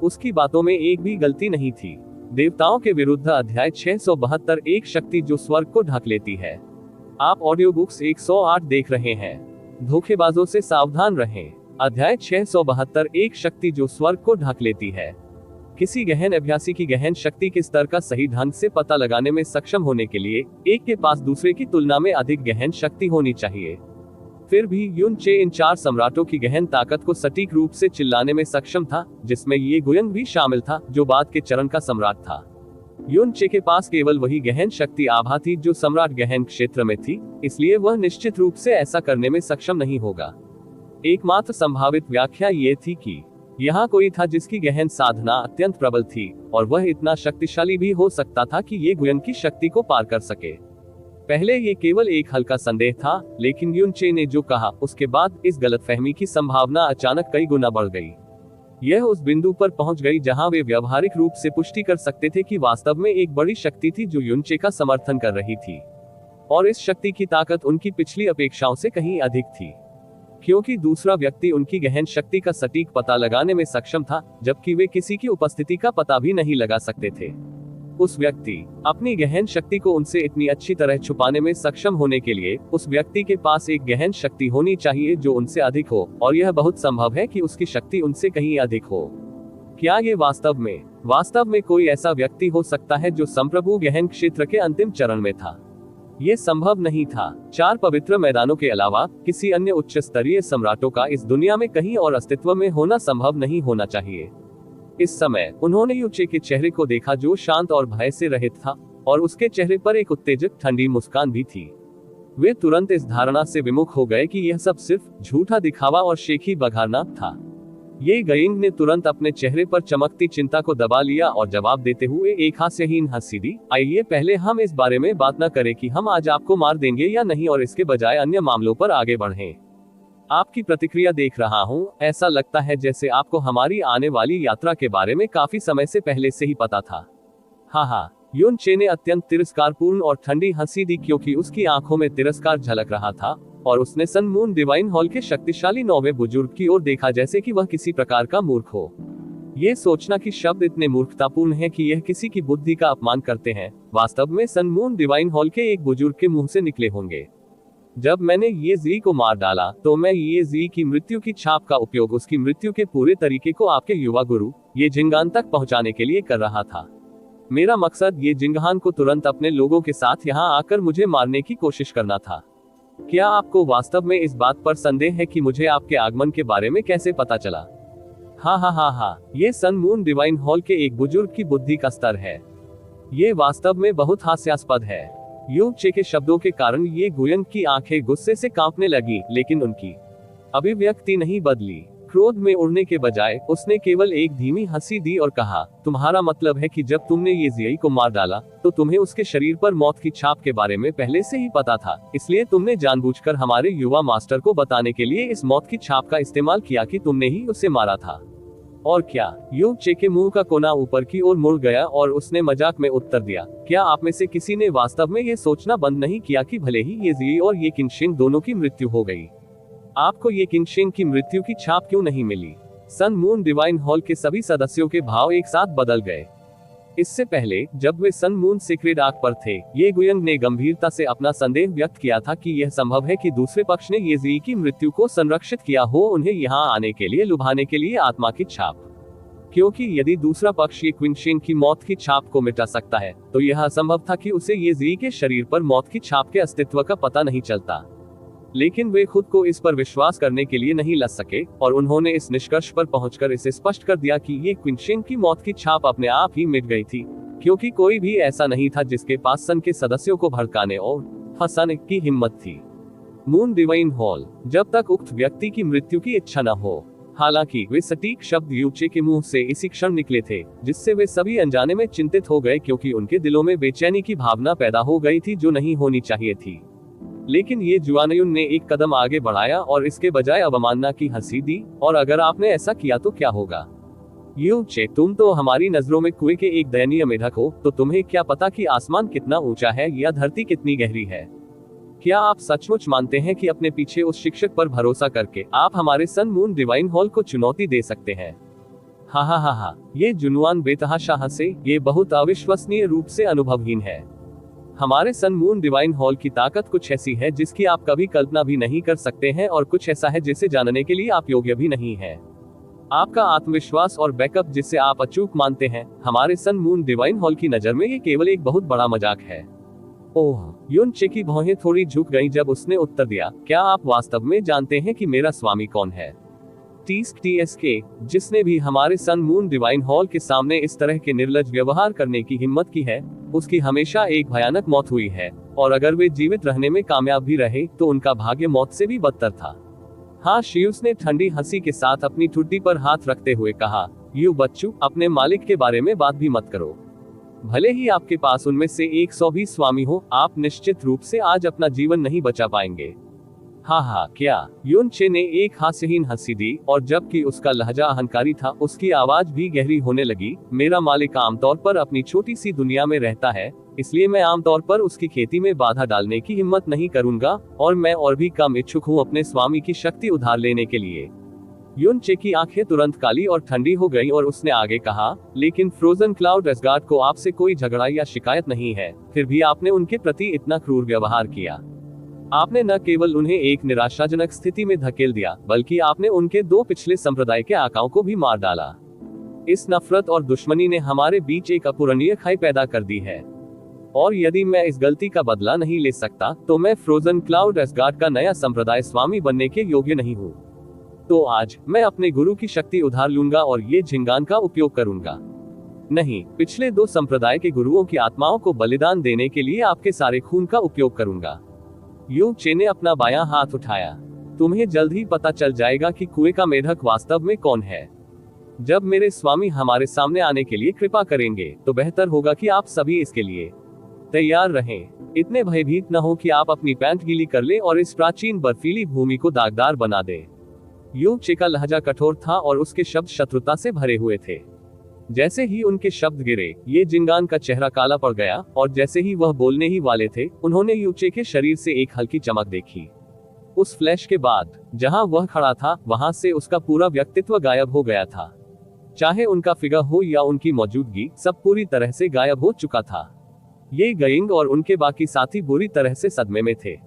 उसकी बातों में एक भी गलती नहीं थी। देवताओं के विरुद्ध अध्याय 672, एक शक्ति जो स्वर्ग को ढक लेती है। आप ऑडियो बुक्स 108 देख रहे हैं। धोखेबाजों से सावधान रहें। अध्याय 672, एक शक्ति जो स्वर्ग को ढक लेती है। किसी गहन अभ्यासी की गहन शक्ति के स्तर का सही ढंग से पता लगाने में सक्षम होने के लिए एक के पास दूसरे की तुलना में अधिक गहन शक्ति होनी चाहिए। फिर भी युन चे इन 4 सम्राटों की गहन ताकत को सटीक रूप से चिल्लाने में सक्षम था, जिसमें ये गुयंग भी शामिल था जो बाद के चरण का सम्राट था। युन चे के पास केवल वही गहन शक्ति आभा थी जो सम्राट गहन क्षेत्र में थी, इसलिए वह निश्चित रूप से ऐसा करने में सक्षम नहीं होगा। एकमात्र संभावित व्याख्या ये थी कि यहाँ कोई था जिसकी गहन साधना अत्यंत प्रबल थी, और वह इतना शक्तिशाली भी हो सकता था कि ये गुयंग की शक्ति को पार कर सके। पहले ये केवल एक हल्का संदेह था, लेकिन युन चे ने जो कहा उसके बाद इस गलतफहमी की संभावना अचानक कई गुना बढ़ गई। यह उस बिंदु पर पहुंच गई जहां वे व्यवहारिक रूप से पुष्टि कर सकते थे कि वास्तव में एक बड़ी शक्ति थी जो युन चे का समर्थन कर रही थी, और इस शक्ति की ताकत उनकी पिछली अपेक्षाओं से कहीं अधिक थी, क्योंकि दूसरा व्यक्ति उनकी गहन शक्ति का सटीक पता लगाने में सक्षम था, जबकि वे किसी की उपस्थिति का पता भी नहीं लगा सकते थे। उस व्यक्ति अपनी गहन शक्ति को उनसे इतनी अच्छी तरह छुपाने में सक्षम होने के लिए उस व्यक्ति के पास एक गहन शक्ति होनी चाहिए जो उनसे अधिक हो, और यह बहुत संभव है कि उसकी शक्ति उनसे कहीं अधिक हो। क्या ये वास्तव में कोई ऐसा व्यक्ति हो सकता है जो संप्रभु गहन क्षेत्र के अंतिम चरण में था? ये संभव नहीं था। 4 पवित्र मैदानों के अलावा किसी अन्य उच्च स्तरीय सम्राटों का इस दुनिया में कहीं और अस्तित्व में होना संभव नहीं होना चाहिए। इस समय उन्होंने यू चे के चेहरे को देखा जो शांत और भय से रहित था, और उसके चेहरे पर एक उत्तेजक ठंडी मुस्कान भी थी। वे तुरंत इस धारणा से विमुख हो गए कि यह सब सिर्फ झूठा दिखावा और शेखी बघारना था। ये गाइंग ने तुरंत अपने चेहरे पर चमकती चिंता को दबा लिया और जवाब देते हुए एक हास्यहीन हंसी दी। आइए पहले हम इस बारे में बात न करें कि हम आज आपको मार देंगे या नहीं, और इसके बजाय अन्य मामलों पर आगे बढ़ें। आपकी प्रतिक्रिया देख रहा हूं, ऐसा लगता है जैसे आपको हमारी आने वाली यात्रा के बारे में काफी समय से पहले से ही पता था। हाँ, युन चे ने अत्यंत तिरस्कारपूर्ण और ठंडी हंसी दी, क्योंकि उसकी आंखों में तिरस्कार झलक रहा था, और उसने सन मून डिवाइन हॉल के शक्तिशाली 9वें बुजुर्ग की ओर देखा जैसे कि वह किसी प्रकार का मूर्ख हो। ये सोचना कि शब्द इतने मूर्खतापूर्ण हैं कि यह किसी की बुद्धि का अपमान करते हैं, वास्तव में सन मून डिवाइन हॉल के एक बुजुर्ग के मुंह से निकले होंगे। जब मैंने ये जी को मार डाला तो मैं ये जी की मृत्यु की छाप का उपयोग उसकी मृत्यु के पूरे तरीके को आपके युवा गुरु ये जिंगान तक पहुंचाने के लिए कर रहा था। मेरा मकसद ये जिंगान को तुरंत अपने लोगों के साथ यहाँ आकर मुझे मारने की कोशिश करना था। क्या आपको वास्तव में इस बात पर संदेह है कि मुझे आपके आगमन के बारे में कैसे पता चला? हाँ, ये सन मून डिवाइन हॉल के एक बुजुर्ग की बुद्धि का स्तर है। ये वास्तव में बहुत हास्यास्पद है। यू चे के शब्दों के कारण ये गुयंग की आंखें गुस्से से कांपने लगी, लेकिन उनकी अभिव्यक्ति नहीं बदली। क्रोध में उड़ने के बजाय उसने केवल एक धीमी हंसी दी और कहा, तुम्हारा मतलब है कि जब तुमने ये जियाई को मार डाला तो तुम्हें उसके शरीर पर मौत की छाप के बारे में पहले से ही पता था, इसलिए तुमने जानबूझकर हमारे युवा मास्टर को बताने के लिए इस मौत की छाप का इस्तेमाल किया कि तुमने ही उसे मारा था। और क्या? यू चे के मुंह का कोना ऊपर की ओर मुड़ गया और उसने मजाक में उत्तर दिया, क्या आप में से किसी ने वास्तव में ये सोचना बंद नहीं किया कि भले ही ये जियाई और ये किनशिंग दोनों की मृत्यु हो गई, आपको ये किनशिंग की मृत्यु की छाप क्यों नहीं मिली? सन मून डिवाइन हॉल के सभी सदस्यों के भाव एक साथ बदल गए। इससे पहले जब वे सन मून सीक्रेट आर्क पर थे, ये गुयंग ने गंभीरता से अपना संदेह व्यक्त किया था कि यह संभव है कि दूसरे पक्ष ने ये जियाई की मृत्यु को संरक्षित किया हो, उन्हें यहाँ आने के लिए लुभाने के लिए आत्मा की छाप। क्योंकि यदि दूसरा पक्ष ये क्विनशिंग की मौत की छाप को मिटा सकता है, तो यह असंभव था कि उसे ये जियाई के शरीर पर मौत की छाप के अस्तित्व का पता नहीं चलता। लेकिन वे खुद को इस पर विश्वास करने के लिए नहीं लग सके और उन्होंने इस निष्कर्ष पर पहुंचकर इसे स्पष्ट कर दिया कि ये क्विनशिंग की मौत की छाप अपने आप ही मिट गई थी, क्योंकि कोई भी ऐसा नहीं था जिसके पास सन के सदस्यों को भड़काने और फंसाने की हिम्मत थी। मून डिवाइन हॉल, जब तक उक्त व्यक्ति की मृत्यु की इच्छा न हो। हालांकि वे सटीक शब्द यू चे के मुंह से इसी क्षण निकले थे, जिससे वे सभी अनजाने में चिंतित हो गए, क्योंकि उनके दिलों में बेचैनी की भावना पैदा हो गई थी जो नहीं होनी चाहिए थी। लेकिन ये जुआनयुन ने एक कदम आगे बढ़ाया और इसके बजाय अवमानना की हंसी दी, और अगर आपने ऐसा किया तो क्या होगा? यू चे, तुम तो हमारी नजरों में कुएं के एक दयनीय मेढक हो, तो तुम्हें क्या पता कि आसमान कितना ऊंचा है या धरती कितनी गहरी है? क्या आप सचमुच मानते हैं कि अपने पीछे उस शिक्षक पर भरोसा करके आप हमारे सन मून डिवाइन हॉल को चुनौती दे सकते हैं? हा हा हा हा, ये जुनवान बेतहाशा हंसे, ये बहुत अविश्वसनीय रूप से अनुभवहीन है। हमारे सन मून डिवाइन हॉल की ताकत कुछ ऐसी है जिसकी आप कभी कल्पना भी नहीं कर सकते हैं, और कुछ ऐसा है जिसे जानने के लिए आप योग्य भी नहीं है। आपका आत्मविश्वास और बैकअप जिसे आप अचूक मानते हैं, हमारे सन मून डिवाइन हॉल की नजर में ये केवल एक बहुत बड़ा मजाक है। ओह, युन चे की भौहें थोड़ी झुक गईं जब उसने उत्तर दिया, क्या आप वास्तव में जानते हैं कि मेरा स्वामी कौन है? TSK, जिसने भी हमारे सन मून डिवाइन हॉल के सामने इस तरह के निर्लज व्यवहार करने की हिम्मत की है, उसकी हमेशा एक भयानक मौत हुई है, और अगर वे जीवित रहने में कामयाब भी रहे तो उनका भाग्य मौत से भी बदतर था। हाँ, शियूस ने ठंडी हंसी के साथ अपनी ठुड्डी पर हाथ रखते हुए कहा, यू बच्चू, अपने मालिक के बारे में बात भी मत करो। भले ही आपके पास उनमें से 120 स्वामी हो, आप निश्चित रूप से आज अपना जीवन नहीं बचा पाएंगे। हाँ हाँ, क्या? युन चे ने एक हास्यहीन हंसी दी, और जबकि उसका लहजा अहंकारी था, उसकी आवाज भी गहरी होने लगी। मेरा मालिक आमतौर पर अपनी छोटी सी दुनिया में रहता है, इसलिए मैं आमतौर पर उसकी खेती में बाधा डालने की हिम्मत नहीं करूंगा, और मैं और भी कम इच्छुक हूँ अपने स्वामी की शक्ति उधार लेने के लिए। युन चे की आंखें तुरंत काली और ठंडी हो गईं और उसने आगे कहा, लेकिन फ्रोजन क्लाउड एसगार्ड को आपसे कोई झगड़ा या शिकायत नहीं है, फिर भी आपने उनके प्रति इतना क्रूर व्यवहार किया। आपने न केवल उन्हें एक निराशाजनक स्थिति में धकेल दिया, बल्कि आपने उनके 2 पिछले संप्रदाय के आकाओं को भी मार डाला। इस नफरत और दुश्मनी ने हमारे बीच एक अपूरणीय खाई पैदा कर दी है, और यदि मैं इस गलती का बदला नहीं ले सकता, तो मैं फ्रोजन क्लाउड एसगार्ड का नया संप्रदाय स्वामी बनने के योग्य नहीं हूँ। तो आज मैं अपने गुरु की शक्ति उधार लूंगा और ये झिंगान का उपयोग करूंगा। नहीं, पिछले 2 संप्रदाय के गुरुओं की आत्माओं को बलिदान देने के लिए आपके सारे खून का उपयोग करूंगा। यू चे ने अपना बायां हाथ उठाया। तुम्हें जल्द ही पता चल जाएगा कि कुएं का मेढक वास्तव में कौन है। जब मेरे स्वामी हमारे सामने आने के लिए कृपा करेंगे, तो बेहतर होगा कि आप सभी इसके लिए तैयार रहें। इतने भयभीत न हो कि आप अपनी पैंट गीली कर ले और इस प्राचीन बर्फीली भूमि को दागदार बना दे। यू चे का लहजा कठोर था और उसके शब्द शत्रुता से भरे हुए थे। जैसे ही उनके शब्द गिरे, ये जिंगान का चेहरा काला पड़ गया, और जैसे ही वह बोलने ही वाले थे, उन्होंने यू चे के शरीर से एक हल्की चमक देखी। उस फ्लैश के बाद जहां वह खड़ा था, वहां से उसका पूरा व्यक्तित्व गायब हो गया था। चाहे उनका फिगर हो या उनकी मौजूदगी, सब पूरी तरह से गायब हो चुका था। ये गयिंग और उनके बाकी साथी बुरी तरह से सदमे में थे।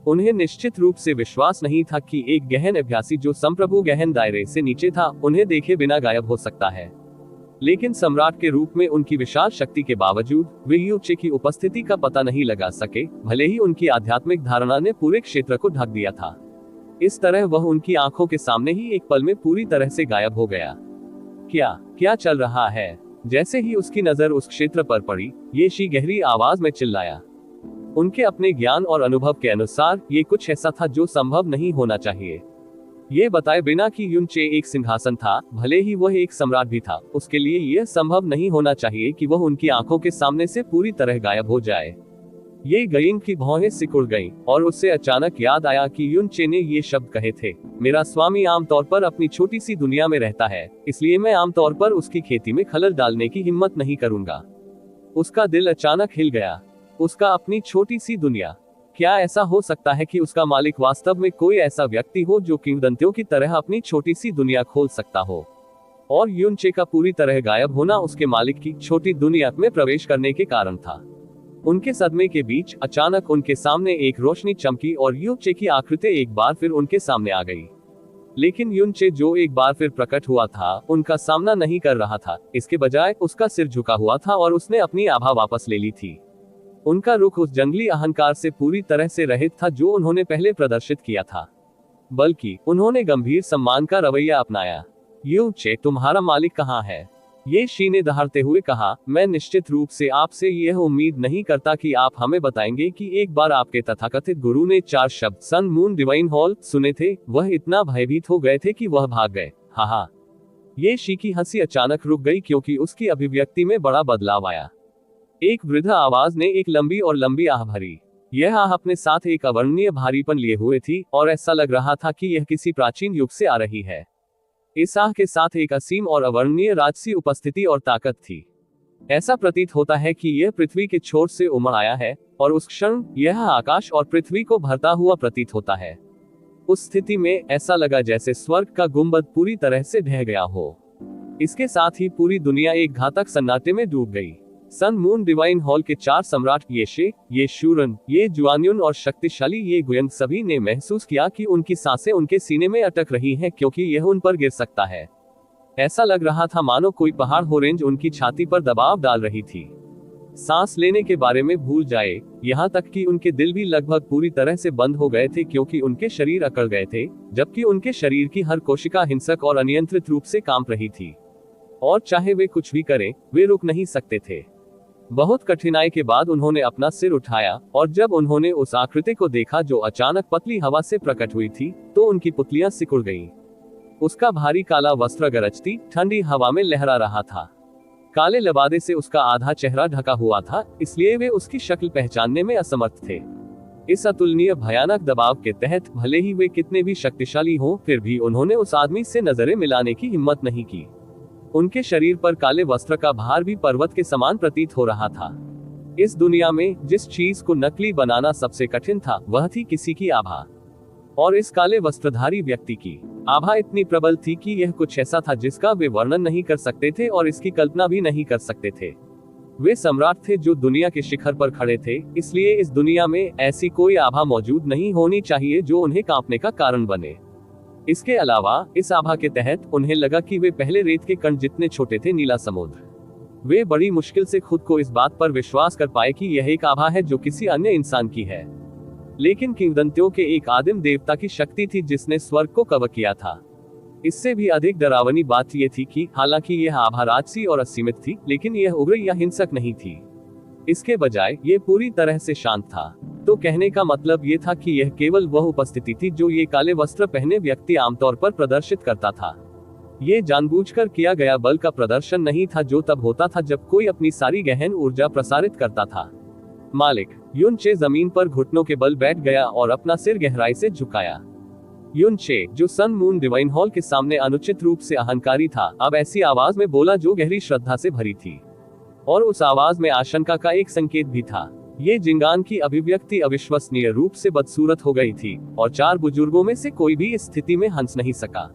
उन्हें निश्चित रूप से विश्वास नहीं था कि एक गहन अभ्यासी जो संप्रभु गहन दायरे से नीचे था, उन्हें देखे बिना गायब हो सकता है। लेकिन सम्राट के रूप में उनकी विशाल शक्ति के बावजूद वे यू चे की उपस्थिति का पता नहीं लगा सके, भले ही उनकी आध्यात्मिक धारणा ने पूरे क्षेत्र को ढक दिया था। इस तरह वह उनकी आंखों के सामने ही एक पल में पूरी तरह से गायब हो गया। क्या चल रहा है? जैसे ही उसकी नजर उस क्षेत्र पर पड़ी, ये शी गहरी आवाज में चिल्लाया। उनके अपने ज्ञान और अनुभव के अनुसार ये कुछ ऐसा था जो संभव नहीं होना चाहिए। ये बताए बिना कि युनचे एक सिंहासन था, भले ही वह एक सम्राट भी था, उसके लिए यह संभव नहीं होना चाहिए कि वह उनकी आंखों के सामने से पूरी तरह गायब हो जाए। ये गयिंग की भौहें सिकुड़ गईं, और उससे अचानक याद आया कि युनचे ने ये शब्द कहे थे, मेरा स्वामी आमतौर पर अपनी छोटी सी दुनिया में रहता है, इसलिए मैं आमतौर पर उसकी खेती में खलल डालने की हिम्मत नहीं करूंगा। उसका दिल अचानक हिल गया। उसका अपनी छोटी सी दुनिया। क्या ऐसा हो सकता है कि उसका मालिक वास्तव में कोई ऐसा व्यक्ति हो जो किंवदंतियों की तरह अपनी छोटी सी दुनिया खोल सकता हो? और युनचे का पूरी तरह गायब होना उसके मालिक की छोटी दुनिया में प्रवेश करने के कारण था। उनके सदमे के बीच अचानक उनके सामने एक रोशनी चमकी और युनचे की आकृति एक बार फिर उनके सामने आ गई। लेकिन युनचे जो एक बार फिर प्रकट हुआ था, उनका सामना नहीं कर रहा था, इसके बजाय उसका सिर झुका हुआ था और उसने अपनी आभा वापस ले ली थी। उनका रुख उस जंगली अहंकार से पूरी तरह से रहित था जो उन्होंने पहले प्रदर्शित किया था, बल्कि उन्होंने गंभीर सम्मान का रवैया अपनाया। युनचे, तुम्हारा मालिक कहाँ है? ये शी ने दहाड़ते हुए कहा, मैं निश्चित रूप से आपसे यह उम्मीद नहीं करता कि आप हमें बताएंगे कि एक बार आपके तथाकथित गुरु ने 4 शब्द सन मून डिवाइन हॉल सुने थे, वह इतना भयभीत हो गए थे कि वह भाग गए। हा। ये शी की हंसी अचानक रुक गई क्योंकि उसकी अभिव्यक्ति में बड़ा बदलाव आया। एक वृद्ध आवाज ने एक लंबी और लंबी आह भरी। यह आह अपने साथ एक अवर्णनीय भारीपन लिए हुए थी और ऐसा लग रहा था कि यह किसी प्राचीन युग से आ रही है। इस आह के साथ एक असीम और अवर्णनीय राजसी उपस्थिति और ताकत थी। ऐसा प्रतीत होता है कि यह पृथ्वी के छोर से उमड़ आया है, और उस क्षण यह आकाश और पृथ्वी को भरता हुआ प्रतीत होता है। उस स्थिति में ऐसा लगा जैसे स्वर्ग का गुंबद पूरी तरह से ढह गया हो। इसके साथ ही पूरी दुनिया एक घातक सन्नाटे में डूब गई। सन मून डिवाइन हॉल के 4 सम्राट ये शे, ये शूरन, ये जुआन्युन और शक्तिशाली ये गुयंग सभी ने महसूस किया कि उनकी सांसें उनके सीने में अटक रही हैं क्योंकि यह उन पर गिर सकता है। ऐसा लग रहा था मानो कोई पहाड़ हो रेंज उनकी छाती पर दबाव डाल रही थी। सांस लेने के बारे में भूल जाए, यहाँ तक कि उनके दिल भी लगभग पूरी तरह से बंद हो गए थे क्योंकि उनके शरीर अकड़ गए थे, जबकि उनके शरीर की हर कोशिका हिंसक और अनियंत्रित रूप से कांप रही थी, और चाहे वे कुछ भी करें, वे रुक नहीं सकते थे। बहुत कठिनाई के बाद उन्होंने अपना सिर उठाया, और जब उन्होंने उस आकृति को देखा जो अचानक पतली हवा से प्रकट हुई थी, तो उनकी पुतलियां सिकुड़ गईं। उसका भारी काला वस्त्र गरजती ठंडी हवा में लहरा रहा था। काले लबादे से उसका आधा चेहरा ढका हुआ था, इसलिए वे उसकी शक्ल पहचानने में असमर्थ थे। इस अतुलनीय भयानक दबाव के तहत भले ही वे कितने भी शक्तिशाली हों, फिर भी उन्होंने उस आदमी से नजरें मिलाने की हिम्मत नहीं की। उनके शरीर पर काले वस्त्र का भार भी पर्वत के समान प्रतीत हो रहा था। इस दुनिया में जिस चीज को नकली बनाना सबसे कठिन था, वह थी किसी की आभा। और इस काले वस्त्रधारी व्यक्ति की आभा इतनी प्रबल थी कि यह कुछ ऐसा था जिसका वे वर्णन नहीं कर सकते थे और इसकी कल्पना भी नहीं कर सकते थे। वे सम्राट थे जो दुनिया के शिखर पर खड़े थे, इसलिए इस दुनिया में ऐसी कोई आभा मौजूद नहीं होनी चाहिए जो उन्हें कांपने का कारण बने। इसके अलावा इस आभा के तहत उन्हें लगा कि वे पहले रेत के कण जितने छोटे थे नीला समुद्र। वे बड़ी मुश्किल से खुद को इस बात पर विश्वास कर पाए कि यह एक आभा है जो किसी अन्य इंसान की है, लेकिन किंवदंतियों के एक आदिम देवता की शक्ति थी जिसने स्वर्ग को कवर किया था। इससे भी अधिक डरावनी बात यह थी कि हालांकि यह आभा राजसी और असीमित थी, लेकिन यह उग्र या हिंसक नहीं थी। इसके बजाय यह पूरी तरह से शांत था। तो कहने का मतलब यह था कि यह केवल वह उपस्थिति थी जो ये काले वस्त्र पहने व्यक्ति आमतौर पर प्रदर्शित करता था। ये जानबूझकर किया गया बल का प्रदर्शन नहीं था जो तब होता था जब कोई अपनी सारी गहन ऊर्जा प्रसारित करता था। मालिक युनचे जमीन पर घुटनों के बल बैठ गया और अपना सिर गहराई से झुकाया। युनचे, जो सन मून डिवाइन हॉल के सामने अनुचित रूप से अहंकारी था, अब ऐसी आवाज में बोला जो गहरी श्रद्धा से भरी थी, और उस आवाज में आशंका का एक संकेत भी था। ये जिंगान की अभिव्यक्ति अविश्वसनीय रूप से बदसूरत हो गई थी, और 4 बुजुर्गों में से कोई भी इस स्थिति में हंस नहीं सका।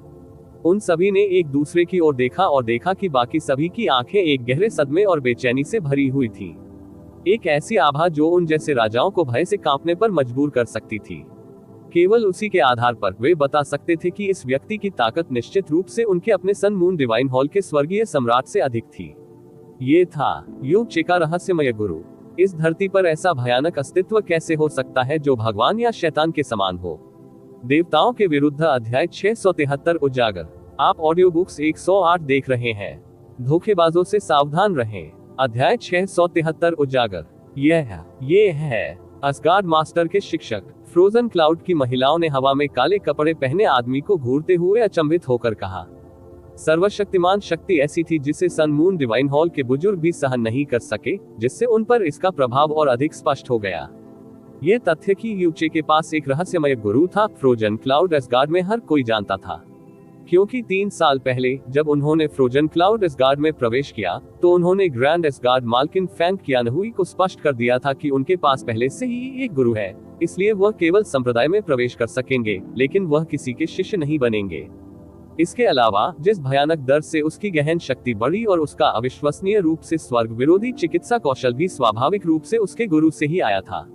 उन सभी ने एक दूसरे की ओर देखा और देखा कि बाकी सभी की आंखें एक गहरे सदमे और बेचैनी से भरी हुई थी। एक ऐसी आभा जो उन जैसे राजाओं को भय से कांपने पर मजबूर कर सकती थी। केवल उसी के आधार पर वे बता सकते थे कि इस व्यक्ति की ताकत निश्चित रूप से उनके अपने सन मून डिवाइन हॉल के स्वर्गीय सम्राट से अधिक थी। ये था युनचे का रहस्यमय गुरु। इस धरती पर ऐसा भयानक अस्तित्व कैसे हो सकता है जो भगवान या शैतान के समान हो? देवताओं के विरुद्ध अध्याय 673 उजागर। आप ऑडियो बुक्स 108 देख रहे हैं। धोखेबाजों से सावधान रहें। अध्याय 673 उजागर। ये है असगार्ड मास्टर के शिक्षक। फ्रोजन क्लाउड की महिलाओं ने हवा में काले कपड़े पहने आदमी को घूरते हुए अचंभित होकर कहा। सर्वशक्तिमान शक्ति ऐसी थी जिसे सन मून डिवाइन हॉल के बुजुर्ग भी सहन नहीं कर सके, जिससे उन पर इसका प्रभाव और अधिक स्पष्ट हो गया। ये तथ्य कि यूचे के पास एक रहस्यमय गुरु था, फ्रोजन क्लाउड असगार्ड में हर कोई जानता था। क्योंकि 3 साल पहले जब उन्होंने फ्रोजन क्लाउड असगार्ड में प्रवेश किया, तो उन्होंने ग्रैंड असगार्ड मालकिन फैंग कियानहुई को स्पष्ट कर दिया था कि उनके पास पहले से ही एक गुरु है, इसलिए वह केवल संप्रदाय में प्रवेश कर सकेंगे, लेकिन वह किसी के शिष्य नहीं बनेंगे। इसके अलावा जिस भयानक दर से उसकी गहन शक्ति बढ़ी और उसका अविश्वसनीय रूप से स्वर्ग विरोधी चिकित्सा कौशल भी स्वाभाविक रूप से उसके गुरु से ही आया था।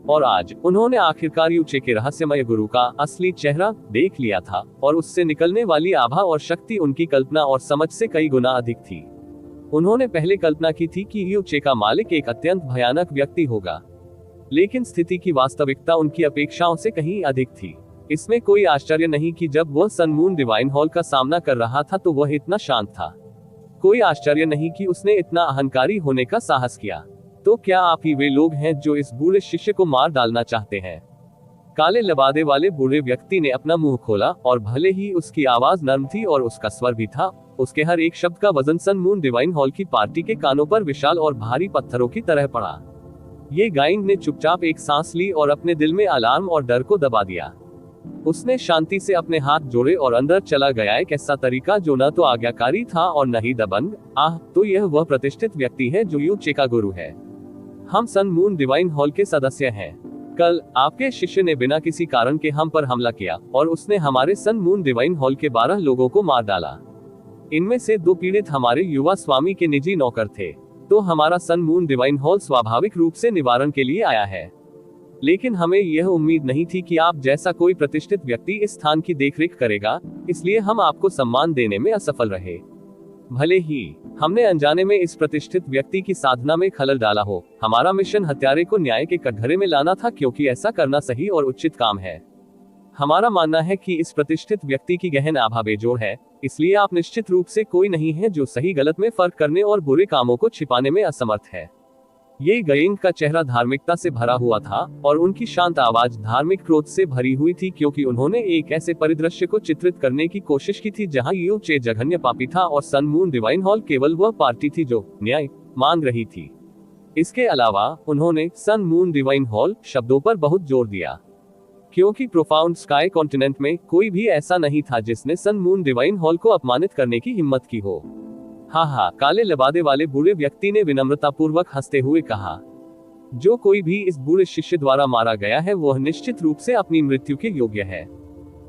और आज उन्होंने आखिरकार यूचे के रहस्यमय गुरु का असली चेहरा देख लिया था, और उससे निकलने वाली आभा और शक्ति उनकी कल्पना और समझ से कई गुना अधिक थी। उन्होंने पहले कल्पना की थी कि यूचे का मालिक एक अत्यंत भयानक व्यक्ति होगा, लेकिन स्थिति की वास्तविकता उनकी अपेक्षाओं से कहीं अधिक थी। इसमें कोई आश्चर्य नहीं कि जब वह सन मून डिवाइन हॉल का सामना कर रहा था तो वह इतना शांत था। कोई आश्चर्य नहीं कि उसने इतना अहंकारी होने का साहस किया। तो क्या आप ही वे लोग हैं जो इस बूढ़े शिष्य को मार डालना चाहते हैं? काले लबादे वाले बूढ़े व्यक्ति ने अपना मुंह खोला, और भले ही उसकी आवाज नर्म थी और उसका स्वर भी था, उसके हर एक शब्द का वजन सन मून डिवाइन हॉल की पार्टी के कानों पर विशाल और भारी पत्थरों की तरह पड़ा। ये गाइंग ने चुपचाप एक सांस ली और अपने दिल में अलार्म और डर को दबा दिया। उसने शांति से अपने हाथ जोड़े और अंदर चला गया, एक ऐसा तरीका जो न तो आज्ञाकारी था और न ही दबंग। तो यह वह प्रतिष्ठित व्यक्ति है जो यूचे का गुरु है। हम सन मून डिवाइन हॉल के सदस्य हैं। कल आपके शिष्य ने बिना किसी कारण के हम पर हमला किया, और उसने हमारे सन मून डिवाइन हॉल के 12 लोगों को मार डाला। इनमें से 2 पीड़ित हमारे युवा स्वामी के निजी नौकर थे। तो हमारा सन मून डिवाइन हॉल स्वाभाविक रूप से निवारण के लिए आया है, लेकिन हमें यह उम्मीद नहीं थी कि आप जैसा कोई प्रतिष्ठित व्यक्ति इस स्थान की देखरेख करेगा, इसलिए हम आपको सम्मान देने में असफल रहे। भले ही हमने अनजाने में इस प्रतिष्ठित व्यक्ति की साधना में खलल डाला हो, हमारा मिशन हत्यारे को न्याय के कटघरे में लाना था, क्योंकि ऐसा करना सही और उचित काम है। हमारा मानना है कि इस प्रतिष्ठित व्यक्ति की गहन आभा बेजोड़ है, इसलिए आप निश्चित रूप से कोई नहीं है जो सही गलत में फर्क करने और बुरे कामों को छिपाने में असमर्थ है। ये गाइंग का चेहरा धार्मिकता से भरा हुआ था, और उनकी शांत आवाज धार्मिक क्रोध से भरी हुई थी, क्योंकि उन्होंने एक ऐसे परिदृश्य को चित्रित करने की कोशिश की थी जहां यूचे जघन्य पापी था और सन मून डिवाइन हॉल केवल वह पार्टी थी जो न्याय मांग रही थी। इसके अलावा उन्होंने सन मून डिवाइन हॉल शब्दों पर बहुत जोर दिया, क्योंकि प्रोफाउंड स्काई कॉन्टिनेंट में कोई भी ऐसा नहीं था जिसने सन मून डिवाइन हॉल को अपमानित करने की हिम्मत की हो। हाँ, काले लबादे वाले बूढ़े व्यक्ति ने विनम्रतापूर्वक हंसते हुए कहा, जो कोई भी इस बूढ़े शिष्य द्वारा मारा गया है वह निश्चित रूप से अपनी मृत्यु के योग्य है।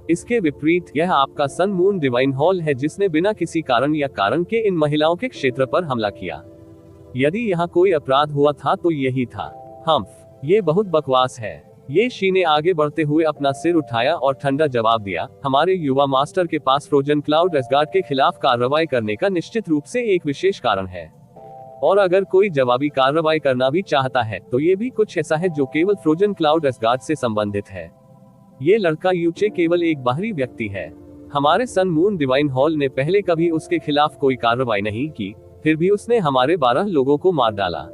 इसके विपरीत यह आपका सन मून डिवाइन हॉल है जिसने बिना किसी कारण या कारण के इन महिलाओं के क्षेत्र पर हमला किया। यदि यहाँ कोई अपराध हुआ था तो यही था। ये बहुत बकवास है। ये शी ने आगे बढ़ते हुए अपना सिर उठाया और ठंडा जवाब दिया, हमारे युवा मास्टर के पास फ्रोजन क्लाउड असगार्ड के खिलाफ कार्रवाई करने का निश्चित रूप से एक विशेष कारण है, और अगर कोई जवाबी कार्रवाई करना भी चाहता है तो ये भी कुछ ऐसा है जो केवल फ्रोजन क्लाउड असगार्ड से संबंधित है। ये लड़का यूचे केवल एक बाहरी व्यक्ति है। हमारे सन मून डिवाइन हॉल ने पहले कभी उसके खिलाफ कोई कार्रवाई नहीं की, फिर भी उसने हमारे 12 लोगों को मार डाला।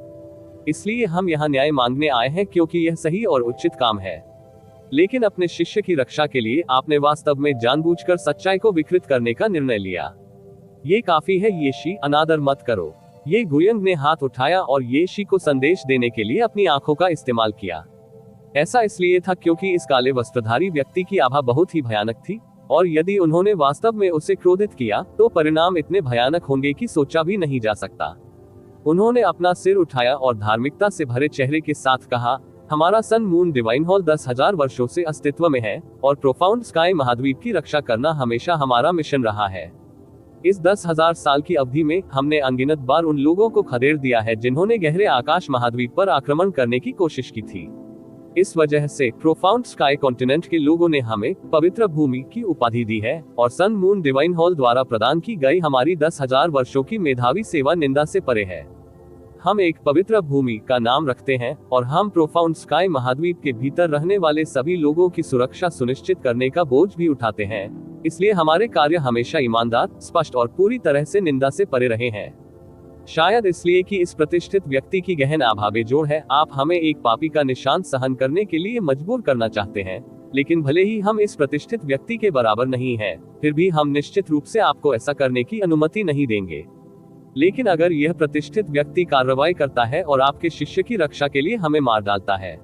इसलिए हम यहाँ न्याय मांगने आए हैं, क्योंकि यह सही और उचित काम है। लेकिन अपने शिष्य की रक्षा के लिए आपने वास्तव में जानबूझकर सच्चाई को विकृत करने का निर्णय लिया। ये काफी है येशी, अनादर मत करो। ये गुयंग ने हाथ उठाया और येशी को संदेश देने के लिए अपनी आंखों का इस्तेमाल किया। ऐसा इसलिए था क्योंकि इस काले वस्त्रधारी व्यक्ति की आभा बहुत ही भयानक थी, और यदि उन्होंने वास्तव में उसे क्रोधित किया तो परिणाम इतने भयानक होंगे कि सोचा भी नहीं जा सकता। उन्होंने अपना सिर उठाया और धार्मिकता से भरे चेहरे के साथ कहा, हमारा सन मून डिवाइन हॉल 10,000 वर्षों से अस्तित्व में है, और प्रोफाउंड स्काई महाद्वीप की रक्षा करना हमेशा हमारा मिशन रहा है। इस 10,000 साल की अवधि में हमने अनगिनत बार उन लोगों को खदेड़ दिया है जिन्होंने गहरे आकाश महाद्वीप पर आक्रमण करने की कोशिश की थी। इस वजह से प्रोफाउंड स्काई कॉन्टिनेंट के लोगों ने हमें पवित्र भूमि की उपाधि दी है, और सन मून डिवाइन हॉल द्वारा प्रदान की गई हमारी 10,000 वर्षों की मेधावी सेवा निंदा से परे है। हम एक पवित्र भूमि का नाम रखते हैं, और हम प्रोफाउंड स्काई महाद्वीप के भीतर रहने वाले सभी लोगों की सुरक्षा सुनिश्चित करने का बोझ भी उठाते हैं। इसलिए हमारे कार्य हमेशा ईमानदार, स्पष्ट और पूरी तरह से निंदा से परे रहे हैं। शायद इसलिए कि इस प्रतिष्ठित व्यक्ति की गहन आभा बेजोड़ है, आप हमें एक पापी का निशान सहन करने के लिए मजबूर करना चाहते हैं। लेकिन भले ही हम इस प्रतिष्ठित व्यक्ति के बराबर नहीं हैं, फिर भी हम निश्चित रूप से आपको ऐसा करने की अनुमति नहीं देंगे। लेकिन अगर यह प्रतिष्ठित व्यक्ति कार्रवाई करता है और आपके शिष्य की रक्षा के लिए हमें मार डालता है,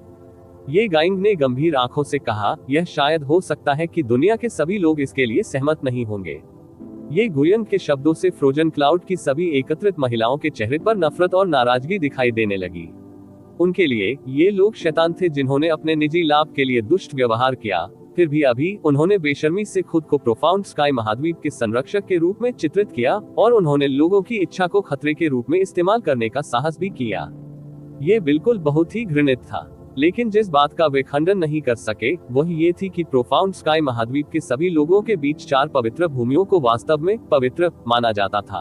ये गाइंग ने गंभीर आंखों से कहा, यह शायद हो सकता है कि दुनिया के सभी लोग इसके लिए सहमत नहीं होंगे। ये गुयंग के शब्दों से फ्रोजन क्लाउड की सभी एकत्रित महिलाओं के चेहरे पर नफरत और नाराजगी दिखाई देने लगी। उनके लिए ये लोग शैतान थे जिन्होंने अपने निजी लाभ के लिए दुष्ट व्यवहार किया। फिर भी अभी उन्होंने बेशर्मी से खुद को प्रोफाउंड स्काई महाद्वीप के संरक्षक के रूप में चित्रित किया और उन्होंने लोगों की इच्छा को खतरे के रूप में इस्तेमाल करने का साहस भी किया। ये बिल्कुल बहुत ही घृणित था। लेकिन जिस बात का वे खंडन नहीं कर सके वह ये थी कि प्रोफाउंड स्काई महाद्वीप के सभी लोगों के बीच 4 पवित्र भूमियों को वास्तव में पवित्र माना जाता था।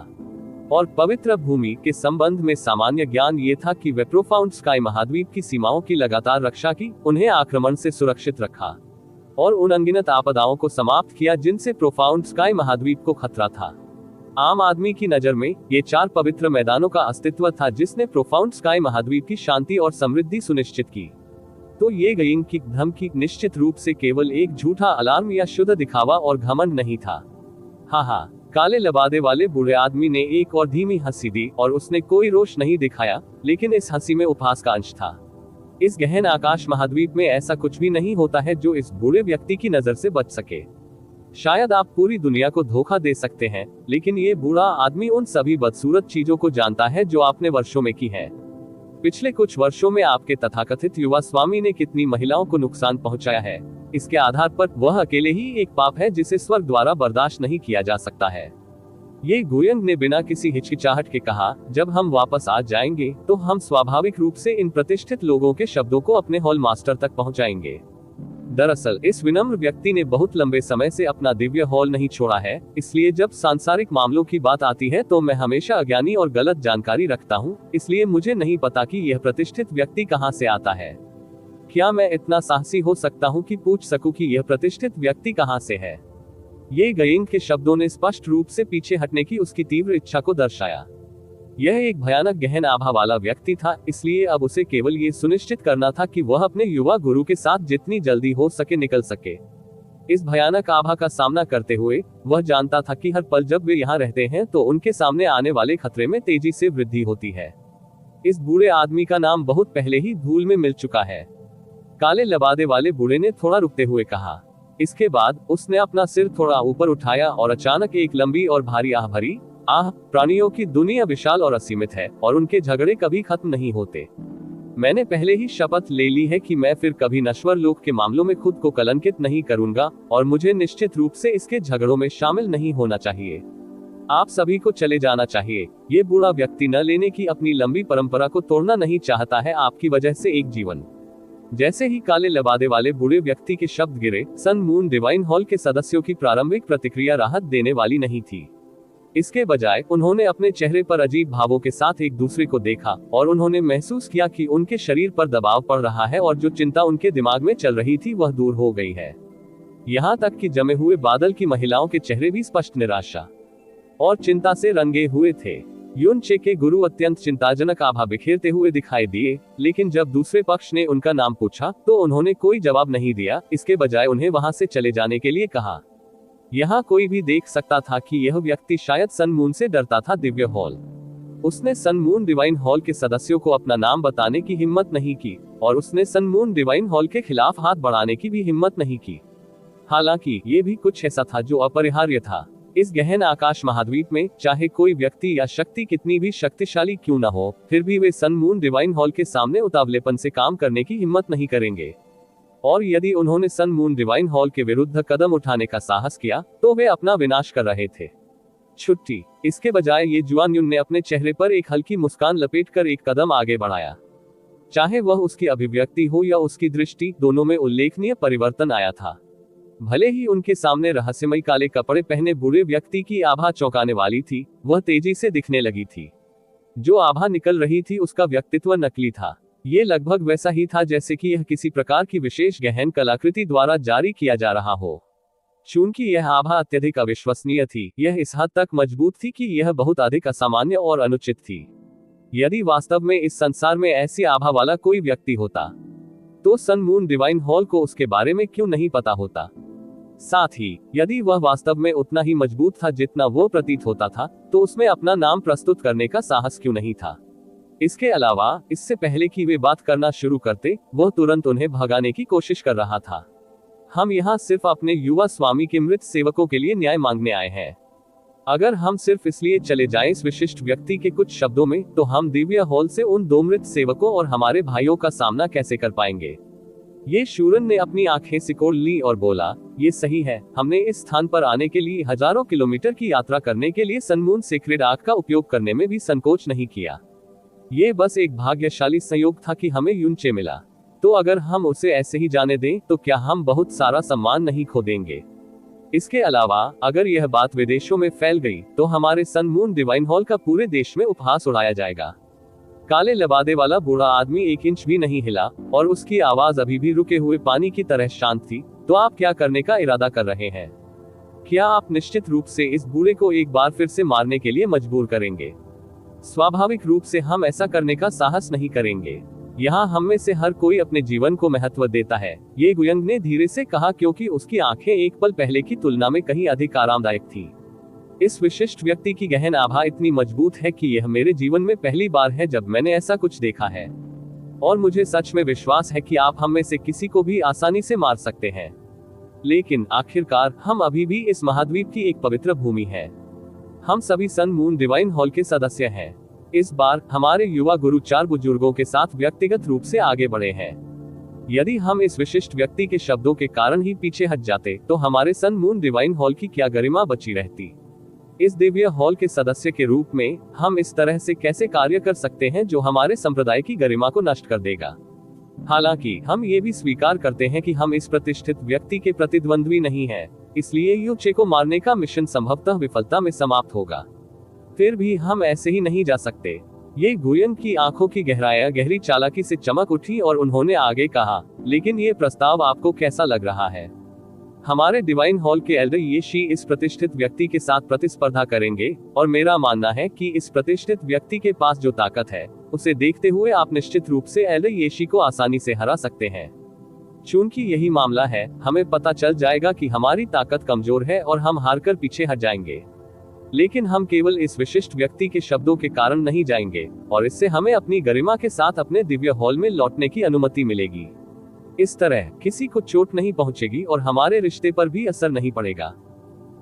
और पवित्र भूमि के संबंध में सामान्य ज्ञान ये था कि वे प्रोफाउंड स्काई महाद्वीप की सीमाओं की लगातार रक्षा की, उन्हें आक्रमण से सुरक्षित रखा और उन अनगिनत आपदाओं को समाप्त किया जिनसे प्रोफाउंड स्काई महाद्वीप को खतरा था। आम आदमी की नजर में ये 4 पवित्र मैदानों का अस्तित्व था जिसने प्रोफाउंड स्काई महाद्वीप की शांति और समृद्धि सुनिश्चित की। तो ये गयिंग की धमकी निश्चित रूप से केवल एक झूठा अलार्म या शुद्ध दिखावा और घमंड नहीं था। हाँ, काले लबादे वाले बूढ़े आदमी ने एक और धीमी हंसी दी और उसने कोई रोष नहीं दिखाया, लेकिन इस हंसी में उपहास का अंश था। इस गहन आकाश महाद्वीप में ऐसा कुछ भी नहीं होता है जो इस बूढ़े व्यक्ति की नजर से बच सके। शायद आप पूरी दुनिया को धोखा दे सकते हैं, लेकिन ये बूढ़ा आदमी उन सभी बदसूरत चीजों को जानता है जो आपने वर्षों में की है। पिछले कुछ वर्षों में आपके तथाकथित युवा स्वामी ने कितनी महिलाओं को नुकसान पहुंचाया है, इसके आधार पर वह अकेले ही एक पाप है जिसे स्वर्ग द्वारा बर्दाश्त नहीं किया जा सकता है। ये गुयंग ने बिना किसी हिचकिचाहट के कहा, जब हम वापस आ जाएंगे तो हम स्वाभाविक रूप से इन प्रतिष्ठित लोगों के शब्दों को अपने हॉल मास्टर तक पहुंचाएंगे। दरअसल इस विनम्र व्यक्ति ने बहुत लंबे समय से अपना दिव्य हॉल नहीं छोड़ा है, इसलिए जब सांसारिक मामलों की बात आती है तो मैं हमेशा अज्ञानी और गलत जानकारी रखता हूँ, इसलिए मुझे नहीं पता कि यह प्रतिष्ठित व्यक्ति कहाँ से आता है। क्या मैं इतना साहसी हो सकता हूँ कि पूछ सकूं कि यह प्रतिष्ठित व्यक्ति कहाँ से है? ये गयिंग के शब्दों ने स्पष्ट रूप से पीछे हटने की उसकी तीव्र इच्छा को दर्शाया। यह एक भयानक गहन आभा वाला व्यक्ति था, इसलिए अब उसे केवल ये सुनिश्चित करना था कि वह अपने युवा गुरु के साथ जितनी जल्दी हो सके निकल सके। इस भयानक आभा का सामना करते हुए वह जानता था कि हर पल जब वे यहाँ रहते हैं तो उनके सामने आने वाले खतरे में तेजी से वृद्धि होती है। इस बूढ़े आदमी का नाम बहुत पहले ही धूल में मिल चुका है, काले लबादे वाले बूढ़े ने थोड़ा रुकते हुए कहा। इसके बाद उसने अपना सिर थोड़ा ऊपर उठाया और अचानक एक लंबी और भारी आह भरी, प्राणियों की दुनिया विशाल और असीमित है और उनके झगड़े कभी खत्म नहीं होते। मैंने पहले ही शपथ ले ली है कि मैं फिर कभी नश्वर लोक के मामलों में खुद को कलंकित नहीं करूंगा और मुझे निश्चित रूप से इसके झगड़ों में शामिल नहीं होना चाहिए। आप सभी को चले जाना चाहिए। ये बूढ़ा व्यक्ति न लेने की अपनी लंबी परंपरा को तोड़ना नहीं चाहता है आपकी वजह से एक जीवन। जैसे ही काले लबादे वाले बूढ़े व्यक्ति के शब्द गिरे, सन मून डिवाइन हॉल के सदस्यों की प्रारंभिक प्रतिक्रिया राहत देने वाली नहीं थी। इसके बजाय उन्होंने अपने चेहरे पर अजीब भावों के साथ एक दूसरे को देखा और उन्होंने महसूस किया कि उनके शरीर पर दबाव पड़ रहा है और जो चिंता उनके दिमाग में चल रही थी वह दूर हो गई है। यहाँ तक कि जमे हुए बादल की महिलाओं के चेहरे भी स्पष्ट निराशा और चिंता से रंगे हुए थे। युनचे के गुरु अत्यंत चिंताजनक आभा बिखेरते हुए दिखाई दिए, लेकिन जब दूसरे पक्ष ने उनका नाम पूछा तो उन्होंने कोई जवाब नहीं दिया, इसके बजाय उन्हें वहां से चले जाने के लिए कहा। यहाँ कोई भी देख सकता था कि यह व्यक्ति शायद सन मून से डरता था। दिव्य हॉल। उसने सन मून डिवाइन हॉल के सदस्यों को अपना नाम बताने की हिम्मत नहीं की और उसने सन मून डिवाइन हॉल के खिलाफ हाथ बढ़ाने की भी हिम्मत नहीं की। हालांकि ये भी कुछ ऐसा था जो अपरिहार्य था। इस गहन आकाश महाद्वीप में चाहे कोई व्यक्ति या शक्ति कितनी भी शक्तिशाली क्यों न हो, फिर भी वे सन मून डिवाइन हॉल के सामने उतावलेपन से काम करने की हिम्मत नहीं करेंगे। और यदि उन्होंने सन मून डिवाइन हॉल के विरुद्ध कदम उठाने का साहस किया तो वे अपना विनाश कर रहे थे। छुट्टी। इसके बजाय ये जुआन युन ने अपने चेहरे पर एक हल्की मुस्कान लपेटकर एक कदम आगे बढ़ाया। चाहे वह उसकी अभिव्यक्ति हो या उसकी दृष्टि, दोनों में उल्लेखनीय परिवर्तन आया था। भले ही उनके सामने रहस्यमयी काले कपड़े पहने बूढ़े व्यक्ति की आभा चौंकाने वाली थी, वह तेजी से दिखने लगी थी। जो आभा निकल रही थी उसका व्यक्तित्व नकली था। ये लगभग वैसा ही था जैसे कि यह किसी प्रकार की विशेष गहन कलाकृति द्वारा जारी किया जा रहा हो। चूंकि यह आभा अत्यधिक अविश्वसनीय थी, यह इस हद तक मजबूत थी कि यह बहुत अधिक असामान्य और अनुचित थी। यदि वास्तव में इस संसार में ऐसी आभा वाला कोई व्यक्ति होता, तो सन मून डिवाइन हॉल को उसके बारे में क्यों नहीं पता होता? साथ ही यदि वह वास्तव में उतना ही मजबूत था जितना वो प्रतीत होता था, तो उसमें अपना नाम प्रस्तुत करने का साहस क्यों नहीं था? इसके अलावा, इससे पहले कि वे बात करना शुरू करते, वह तुरंत उन्हें भगाने की कोशिश कर रहा था। हम यहाँ सिर्फ अपने युवा स्वामी के मृत सेवकों के लिए न्याय मांगने आए हैं। अगर हम सिर्फ इसलिए चले जाएं इस विशिष्ट व्यक्ति के कुछ शब्दों में, तो हम दिव्य हॉल से उन 2 मृत सेवकों और हमारे भाइयों का सामना कैसे कर पाएंगे? ये शूरन ने अपनी आंखें सिकोड़ ली और बोला, ये सही है, हमने इस स्थान पर आने के लिए हजारों किलोमीटर की यात्रा करने के लिए सनमून सेक्रेड आर्क का उपयोग करने में भी संकोच नहीं किया। ये बस एक भाग्यशाली संयोग था कि हमें यूनचे मिला। तो अगर हम उसे ऐसे ही जाने दें, तो क्या हम बहुत सारा सम्मान नहीं खो देंगे? इसके अलावा, अगर यह बात विदेशों में फैल गई, तो हमारे सन मून डिवाइन हॉल का पूरे देश में उपहास उड़ाया जाएगा। काले लबादे वाला बूढ़ा आदमी 1 इंच भी नहीं हिला, और उसकी आवाज अभी भी रुके हुए पानी की तरह शांत थी। तो आप क्या करने का इरादा कर रहे हैं? क्या आप निश्चित रूप से इस बूढ़े को एक बार फिर से मारने के लिए मजबूर करेंगे? स्वाभाविक रूप से हम ऐसा करने का साहस नहीं करेंगे। यहाँ हम में से हर कोई अपने जीवन को महत्व देता है, ये गुयंग ने धीरे से कहा, क्योंकि उसकी आंखें एक पल पहले की तुलना में कहीं अधिक आरामदायक थी। इस विशिष्ट व्यक्ति की गहन आभा इतनी मजबूत है कि यह मेरे जीवन में पहली बार है जब मैंने ऐसा कुछ देखा है, और मुझे सच में विश्वास है कि आप हम में से किसी को भी आसानी से मार सकते हैं। लेकिन आखिरकार हम अभी भी इस महाद्वीप की एक पवित्र भूमि है। हम सभी सन मून डिवाइन हॉल के सदस्य हैं। इस बार हमारे युवा गुरु 4 बुजुर्गों के साथ व्यक्तिगत रूप से आगे बढ़े हैं। यदि हम इस विशिष्ट व्यक्ति के शब्दों के कारण ही पीछे हट जाते, तो हमारे सन मून डिवाइन हॉल की क्या गरिमा बची रहती? इस दिव्य हॉल के सदस्य के रूप में हम इस तरह से कैसे कार्य कर सकते हैं जो हमारे संप्रदाय की गरिमा को नष्ट कर देगा? हालांकि हम ये भी स्वीकार करते हैं कि हम इस प्रतिष्ठित व्यक्ति के प्रतिद्वंद्वी नहीं हैं, इसलिए यूचे को मारने का मिशन संभवतः विफलता में समाप्त होगा। फिर भी हम ऐसे ही नहीं जा सकते। ये गुयन की आंखों की गहराइयां गहरी चालाकी से चमक उठी और उन्होंने आगे कहा, लेकिन ये प्रस्ताव आपको कैसा लग रहा है? हमारे डिवाइन हॉल के एल्डर येशी इस प्रतिष्ठित व्यक्ति के साथ प्रतिस्पर्धा करेंगे, और मेरा मानना है कि इस प्रतिष्ठित व्यक्ति के पास जो ताकत है, उसे देखते हुए आप निश्चित रूप से एल्डर येशी को आसानी से हरा सकते हैं। चूंकि यही मामला है, हमें पता चल जाएगा कि हमारी ताकत कमजोर है और हम हारकर पीछे हट जाएंगे। लेकिन हम केवल इस विशिष्ट व्यक्ति के शब्दों के कारण नहीं जाएंगे, और इससे हमें अपनी गरिमा के साथ अपने दिव्य हॉल में लौटने की अनुमति मिलेगी। इस तरह किसी को चोट नहीं पहुंचेगी और हमारे रिश्ते पर भी असर नहीं पड़ेगा।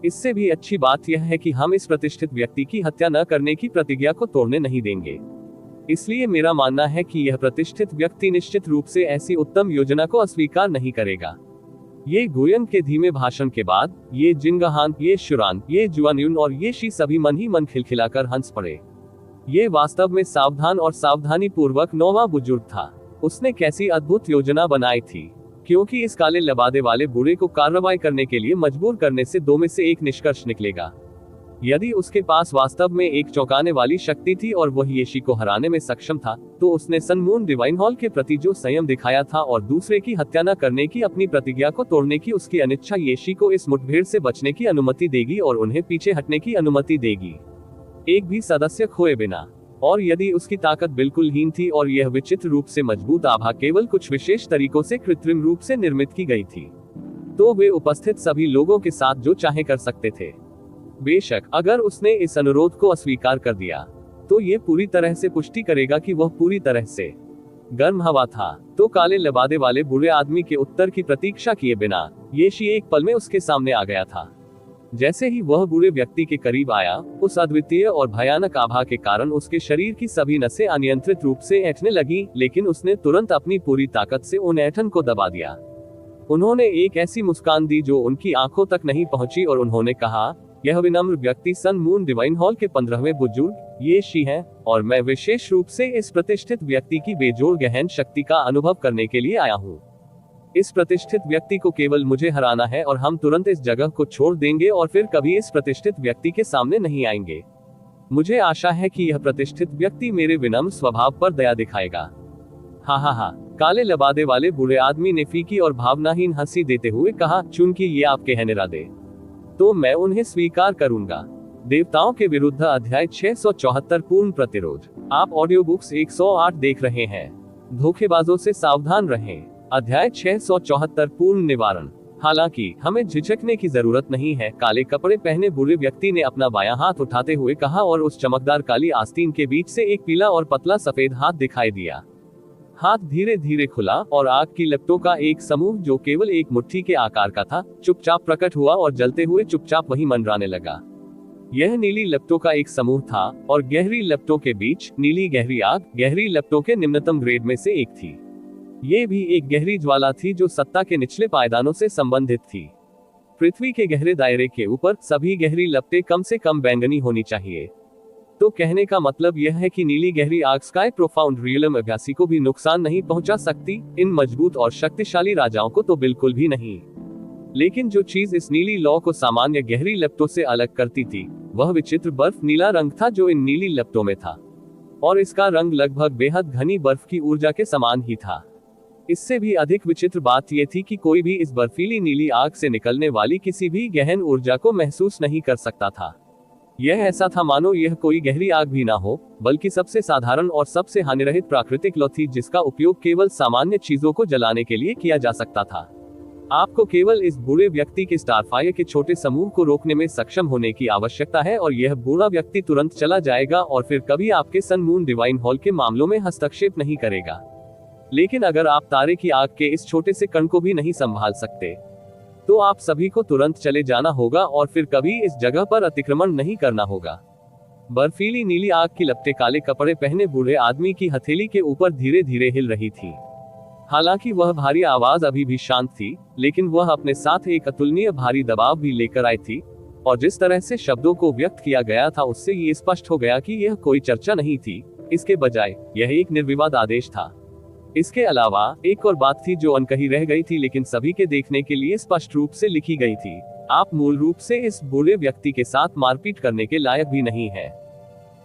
इससे भी अच्छी बात यह है कि हम इस प्रतिष्ठित व्यक्ति की हत्या न करने की प्रतिज्ञा को तोड़ने नहीं देंगे। इसलिए मेरा मानना है कि यह प्रतिष्ठित व्यक्ति निश्चित रूप से ऐसी उत्तम योजना को अस्वीकार नहीं करेगा। ये गुयन के धीमे भाषण के बाद ये जिंगहान, ये शुरान, ये जुआन्यून और ये शी सभी मन ही मन खिलखिलाकर हंस पड़े। ये वास्तव में सावधान और सावधानी पूर्वक 9वां बुजुर्ग था। उसने कैसी अद्भुत योजना बनाई थी, क्योंकि इस काले लबादे वाले बूढ़े को कार्रवाई करने के लिए मजबूर करने से 2 में से एक निष्कर्ष निकलेगा। यदि उसके पास वास्तव में एक चौंकाने वाली शक्ति थी और वह येशी को हराने में सक्षम था, तो उसने सन मून डिवाइन हॉल के प्रति जो संयम दिखाया था और दूसरे की हत्या न करने की अपनी प्रतिज्ञा को तोड़ने की उसकी अनिच्छा येशी को इस मुठभेड़ से बचने की अनुमति देगी और उन्हें पीछे हटने की अनुमति देगी, एक भी सदस्य खोए बिना। और यदि उसकी ताकत बिल्कुल हीन थी और यह विचित्र रूप से मजबूत आभा केवल कुछ विशेष तरीकों से कृत्रिम रूप से निर्मित की गई थी, तो वे उपस्थित सभी लोगों के साथ जो चाहे कर सकते थे। बेशक अगर उसने इस अनुरोध को अस्वीकार कर दिया, तो ये पूरी तरह से पुष्टि करेगा कि वह पूरी तरह से गर्म हवा था। तो काले लबादे वाले बूढ़े आदमी के उत्तर की प्रतीक्षा किए बिना येशी एक पल में उसके सामने आ गया था। जैसे ही वह बूढ़े व्यक्ति के करीब आया, उस अद्वितीय और भयानक आभा के कारण उसके शरीर की सभी नसें अनियंत्रित रूप से ऐंठने लगी, लेकिन उसने तुरंत अपनी पूरी ताकत से उन ऐंठन को दबा दिया। उन्होंने एक ऐसी मुस्कान दी जो उनकी आंखों तक नहीं पहुंची और उन्होंने कहा, यह विनम्र व्यक्ति सन मून डिवाइन हॉल के 15वें बुजुर्ग येशी हैं, और मैं विशेष रूप से इस प्रतिष्ठित व्यक्ति की बेजोड़ गहन शक्ति का अनुभव करने के लिए आया हूँ। इस प्रतिष्ठित व्यक्ति को केवल मुझे हराना है और हम तुरंत इस जगह को छोड़ देंगे और फिर कभी इस प्रतिष्ठित व्यक्ति के सामने नहीं आएंगे। मुझे आशा है कि यह प्रतिष्ठित व्यक्ति मेरे विनम्र स्वभाव पर दया दिखाएगा। हा हा हा। काले लबादे वाले बूढ़े आदमी ने फीकी और भावनाहीन हंसी देते हुए कहा, चूंकि ये आपके हैं निरादे, तो मैं उन्हें स्वीकार करूंगा। देवताओं के विरुद्ध अध्याय 674 पूर्ण प्रतिरोध। आप ऑडियो बुक्स 108 देख रहे हैं। धोखेबाजों से सावधान रहें। अध्याय 674 पूर्ण निवारण। हालांकि हमें झिझकने की जरूरत नहीं है, काले कपड़े पहने बूढ़े व्यक्ति ने अपना बायां हाथ उठाते हुए कहा और उस चमकदार काली आस्तीन के बीच से एक पीला और पतला सफेद हाथ दिखाई दिया। हाथ धीरे धीरे खुला और आग की लपटों का एक समूह जो केवल एक मुट्ठी के आकार का था, चुपचाप प्रकट हुआ और जलते हुए चुपचाप वहीं मंडराने लगा। यह नीली लपटों का एक समूह था और गहरी लपटों के बीच नीली गहरी आग गहरी लपटों के निम्नतम ग्रेड में से एक थी। ये भी एक गहरी ज्वाला थी जो सत्ता के निचले पायदानों से संबंधित थी। पृथ्वी के गहरे दायरे के ऊपर सभी गहरी लपटें कम से कम बैंगनी होनी चाहिए। तो कहने का मतलब यह है कि नीली गहरी आग स्काई प्रोफाउंड रियलम अभ्यासी को भी नुकसान नहीं पहुंचा सकती, इन मजबूत और शक्तिशाली राजाओं को तो बिल्कुल भी नहीं। लेकिन जो चीज इस नीली लौ को सामान्य गहरी लपटों से अलग करती थी, वह विचित्र बर्फ नीला रंग था जो इन नीली लपटों में था, और इसका रंग लगभग बेहद घनी बर्फ की ऊर्जा के समान ही था। इससे भी अधिक विचित्र बात यह थी कि कोई भी इस बर्फीली नीली आग से निकलने वाली किसी भी गहन ऊर्जा को महसूस नहीं कर सकता था। यह ऐसा था मानो यह कोई गहरी आग भी ना हो, बल्कि सबसे साधारण और सबसे हानिरहित प्राकृतिक लौ थी जिसका उपयोग केवल सामान्य चीजों को जलाने के लिए किया जा सकता था। आपको केवल इस बूढ़े व्यक्ति के स्टारफायर के छोटे समूह को रोकने में सक्षम होने की आवश्यकता है और यह बूढ़ा व्यक्ति तुरंत चला जाएगा और फिर कभी आपके सन मून डिवाइन हॉल के मामलों में हस्तक्षेप नहीं करेगा। लेकिन अगर आप तारे की आग के इस छोटे से कण को भी नहीं संभाल सकते, तो आप सभी को तुरंत चले जाना होगा और फिर कभी इस जगह पर अतिक्रमण नहीं करना होगा। बर्फीली नीली आग की लपटें काले कपड़े पहने बूढ़े आदमी की हथेली के ऊपर धीरे धीरे हिल रही थी। हालांकि वह भारी आवाज अभी भी शांत थी, लेकिन वह अपने साथ एक अतुलनीय भारी दबाव भी लेकर आई थी, और जिस तरह से शब्दों को व्यक्त किया गया था उससे ये स्पष्ट हो गया कि यह कोई चर्चा नहीं थी, इसके बजाय यह एक निर्विवाद आदेश था। इसके अलावा एक और बात थी जो अनकही रह गई थी लेकिन सभी के देखने के लिए स्पष्ट रूप से लिखी गई थी। आप मूल रूप से इस बूढ़े व्यक्ति के साथ मारपीट करने के लायक भी नहीं है।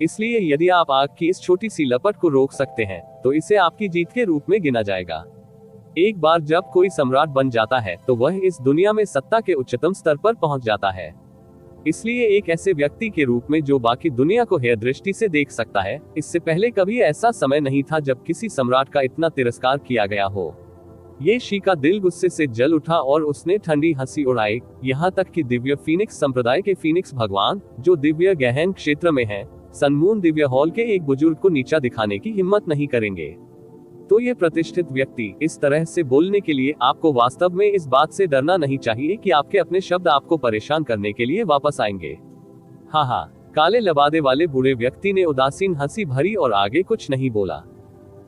इसलिए यदि आप आग की इस छोटी सी लपट को रोक सकते हैं, तो इसे आपकी जीत के रूप में गिना जाएगा। एक बार जब कोई सम्राट बन जाता है, तो वह इस दुनिया में सत्ता के उच्चतम स्तर पर पहुंच जाता है। इसलिए एक ऐसे व्यक्ति के रूप में जो बाकी दुनिया को हेय दृष्टि से देख सकता है, इससे पहले कभी ऐसा समय नहीं था जब किसी सम्राट का इतना तिरस्कार किया गया हो। ये शी का दिल गुस्से से जल उठा और उसने ठंडी हंसी उड़ाई, यहाँ तक कि दिव्य फीनिक्स संप्रदाय के फीनिक्स भगवान, जो दिव्य गहन क्षेत्र में है, सनमून दिव्य हॉल के एक बुजुर्ग को नीचा दिखाने की हिम्मत नहीं करेंगे। तो ये प्रतिष्ठित व्यक्ति इस तरह से बोलने के लिए आपको वास्तव में इस बात से डरना नहीं चाहिए कि आपके अपने शब्द आपको परेशान करने के लिए वापस आएंगे। हाँ हाँ, काले लबादे वाले बूढ़े व्यक्ति ने उदासीन हंसी भरी और आगे कुछ नहीं बोला।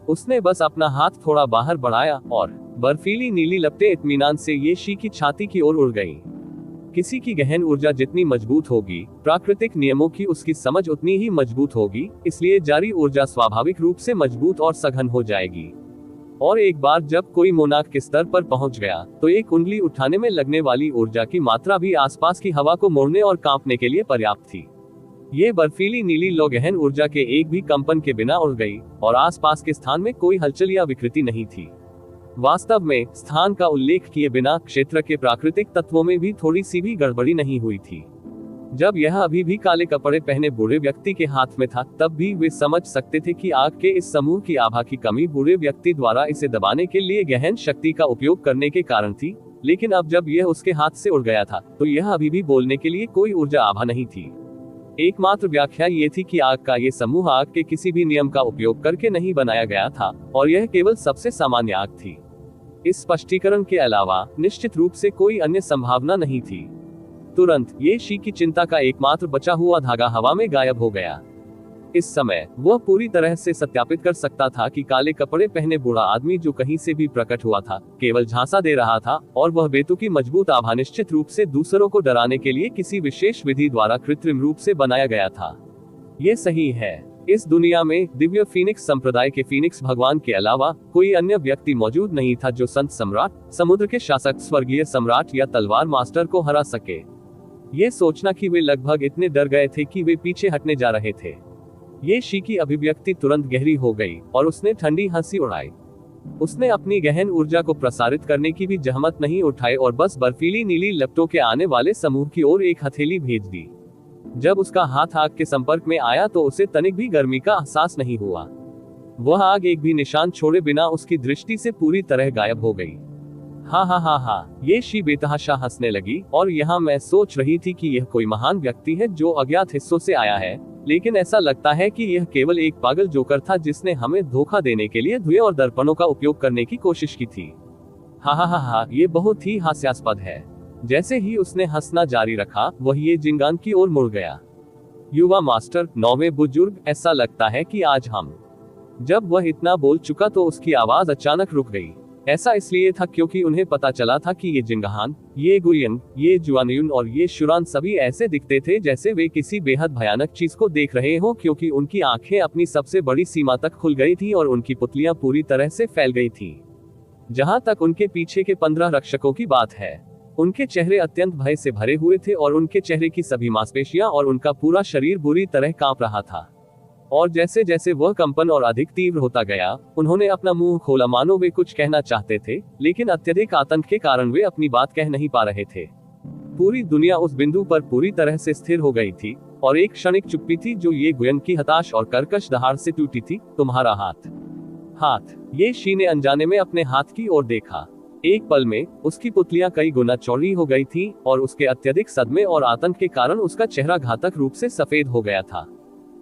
उसने बस अपना हाथ थोड़ा बाहर बढ़ाया और बर्फीली नीली लपटें इत्मीनान से ये शी की छाती की ओर उड़ गईं। किसी की गहन ऊर्जा जितनी मजबूत होगी, प्राकृतिक नियमों की उसकी समझ उतनी ही मजबूत होगी, इसलिए जारी ऊर्जा स्वाभाविक रूप से मजबूत और सघन हो जाएगी। और एक बार जब कोई मोनाक के स्तर पर पहुंच गया, तो एक उंगली उठाने में लगने वाली ऊर्जा की मात्रा भी आसपास की हवा को मोड़ने और कांपने के लिए पर्याप्त थी। ये बर्फीली नीली लौ गहन ऊर्जा के एक भी कंपन के बिना उड़ गई और आसपास के स्थान में कोई हलचल या विकृति नहीं थी। वास्तव में स्थान का उल्लेख किए बिना क्षेत्र के प्राकृतिक तत्वों में भी थोड़ी सी भी गड़बड़ी नहीं हुई थी। जब यह अभी भी काले कपड़े पहने बूढ़े व्यक्ति के हाथ में था, तब भी वे समझ सकते थे कि आग के इस समूह की आभा की कमी बूढ़े व्यक्ति द्वारा इसे दबाने के लिए गहन शक्ति का उपयोग करने के कारण थी। लेकिन अब जब यह उसके हाथ से उड़ गया था, तो यह अभी भी बोलने के लिए कोई ऊर्जा आभा नहीं थी। एकमात्र व्याख्या ये थी कि आग का ये समूह आग के किसी भी नियम का उपयोग करके नहीं बनाया गया था, और यह केवल सबसे सामान्य आग थी। इस स्पष्टीकरण के अलावा निश्चित रूप से कोई अन्य संभावना नहीं थी। तुरंत ये शी की चिंता का एकमात्र बचा हुआ धागा हवा में गायब हो गया। इस समय वह पूरी तरह से सत्यापित कर सकता था कि काले कपड़े पहने बूढ़ा आदमी जो कहीं से भी प्रकट हुआ था, केवल झांसा दे रहा था, और वह बेतुकी मजबूत आभा निश्चित रूप से दूसरों को डराने के लिए किसी विशेष विधि द्वारा कृत्रिम रूप से बनाया गया था। ये सही है। इस दुनिया में दिव्य फीनिक्स संप्रदाय के फीनिक्स भगवान के अलावा कोई अन्य व्यक्ति मौजूद नहीं था जो संत सम्राट, समुद्र के शासक, स्वर्गीय सम्राट या तलवार मास्टर को हरा सके। ये सोचना कि वे लगभग इतने डर गए थे कि वे पीछे हटने जा रहे थे। ये शी की अभिव्यक्ति तुरंत गहरी हो गई और उसने ठंडी हंसी उड़ाई। उसने अपनी गहन ऊर्जा को प्रसारित करने की भी जहमत नहीं उठाई और बस बर्फीली नीली लपटों के आने वाले समूह की ओर एक हथेली भेज दी। जब उसका हाथ आग के संपर्क में आया तो उसे तनिक भी गर्मी का एहसास नहीं हुआ। वह आग एक भी निशान छोड़े बिना उसकी दृष्टि से पूरी तरह गायब हो गई। हा, ये शी बेतहाशा हंसने लगी, और यहाँ मैं सोच रही थी कि यह कोई महान व्यक्ति है जो अज्ञात हिस्सों से आया है, लेकिन ऐसा लगता है कि यह केवल एक पागल जोकर था जिसने हमें धोखा देने के लिए धुएं और दर्पणों का उपयोग करने की कोशिश की थी। हा, ये बहुत ही हास्यास्पद है। जैसे ही उसने हंसना जारी रखा, वह ये जिंगान की ओर मुड़ गया। युवा मास्टर, 9वें बुजुर्ग, ऐसा लगता है कि आज हम। जब वह इतना बोल चुका तो उसकी आवाज अचानक रुक गई। ऐसा इसलिए था क्योंकि उन्हें पता चला था कि ये जिंगहान, ये गुयन, ये जुआनयुन और ये शुरान सभी ऐसे दिखते थे जैसे वे किसी बेहद भयानक चीज को देख रहे हों, क्योंकि उनकी आंखें अपनी सबसे बड़ी सीमा तक खुल गई थी और उनकी पुतलियां पूरी तरह से फैल गई थी। जहां तक उनके पीछे के 15 रक्षकों की बात है, उनके चेहरे अत्यंत भय से भरे हुए थे और उनके चेहरे की सभी मांसपेशियां और उनका पूरा शरीर बुरी तरह कांप रहा था। और जैसे जैसे वह कंपन और अधिक तीव्र होता गया, उन्होंने अपना मुंह खोला मानो वे कुछ कहना चाहते थे, लेकिन अत्यधिक आतंक के कारण वे अपनी बात कह नहीं पा रहे थे। पूरी दुनिया उस बिंदु पर पूरी तरह से स्थिर हो गई थी, और एक क्षणिक चुप्पी थी जो ये गुयन की हताश और कर्कश दहाड़ से टूटी थी। तुम्हारा हाथ। ये शी ने अनजाने में अपने हाथ की ओर देखा। एक पल में उसकी पुतलियां कई गुना चौड़ी हो गई थी, और उसके अत्यधिक सदमे और आतंक के कारण उसका चेहरा घातक रूप से सफेद हो गया था,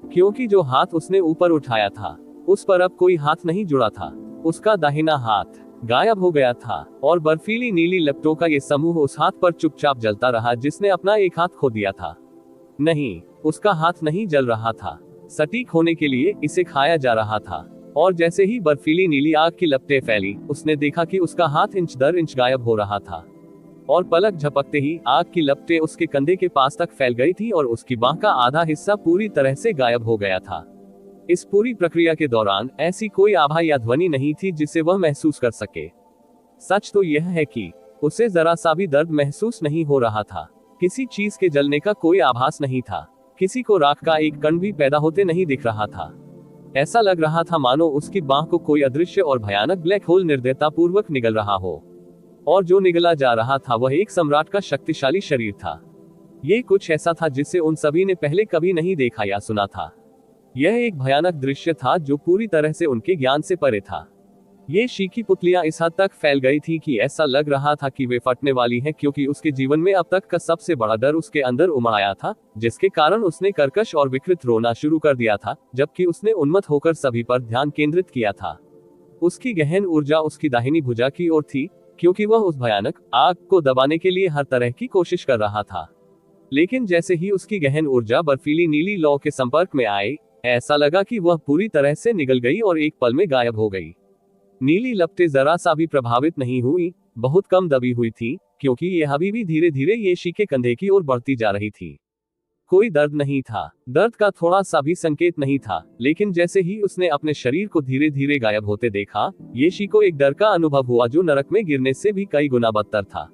क्योंकि जो हाथ उसने ऊपर उठाया था उस पर अब कोई हाथ नहीं जुड़ा था। उसका दाहिना हाथ गायब हो गया था, और बर्फीली नीली लपटों का ये समूह उस हाथ पर चुपचाप जलता रहा जिसने अपना एक हाथ खो दिया था। नहीं, उसका हाथ नहीं जल रहा था। सटीक होने के लिए इसे खाया जा रहा था। और जैसे ही बर्फीली नीली आग की लपटें फैली, उसने देखा कि उसका हाथ इंच दर इंच गायब हो रहा था, और पलक झपकते ही आग की लपटें उसके कंधे के पास तक फैल गई थी और उसकी बाह का आधा हिस्सा पूरी तरह से गायब हो गया था। इस पूरी प्रक्रिया के दौरान ऐसी कोई आभा या ध्वनि नहीं थी जिसे वह महसूस कर सके। सच तो यह है कि उसे जरा सा भी दर्द महसूस नहीं हो रहा था। किसी चीज के जलने का कोई आभास नहीं था। किसी को राख का एक कण भी पैदा होते नहीं दिख रहा था। ऐसा लग रहा था मानो उसकी बाह को कोई अदृश्य और भयानक ब्लैक होल निर्दयतापूर्वक निगल रहा हो, और जो निगला जा रहा था वह एक सम्राट का शक्तिशाली शरीर था। ये कुछ ऐसा था जिसे उन सभी ने पहले कभी नहीं देखा या सुना था। यह एक भयानक दृश्य था जो पूरी तरह से उनके ज्ञान से परे था। ये शी की पुतलियां इस हद तक फैल गई थी कि ऐसा लग रहा था कि वे फटने वाली हैं, क्योंकि उसके जीवन में अब तक का सबसे बड़ा डर उसके अंदर उमड़ आया था, जिसके कारण उसने कर्कश और विकृत रोना शुरू कर दिया था, जबकि उसने उन्मत्त होकर सभी पर ध्यान केंद्रित किया था। उसकी गहन ऊर्जा उसकी दाहिनी भुजा की ओर थी, क्योंकि वह उस भयानक आग को दबाने के लिए हर तरह की कोशिश कर रहा था। लेकिन जैसे ही उसकी गहन ऊर्जा बर्फीली नीली लौ के संपर्क में आई, ऐसा लगा कि वह पूरी तरह से निगल गई और एक पल में गायब हो गई। नीली लपटें जरा सा भी प्रभावित नहीं हुई, बहुत कम दबी हुई थी, क्योंकि यह अभी भी धीरे धीरे ये शी के कंधे की ओर बढ़ती जा रही थी। कोई दर्द नहीं था, दर्द का थोड़ा सा भी संकेत नहीं था, लेकिन जैसे ही उसने अपने शरीर को धीरे धीरे गायब होते देखा, ये शी को एक डर का अनुभव हुआ जो नरक में गिरने से भी कई गुना बदतर था।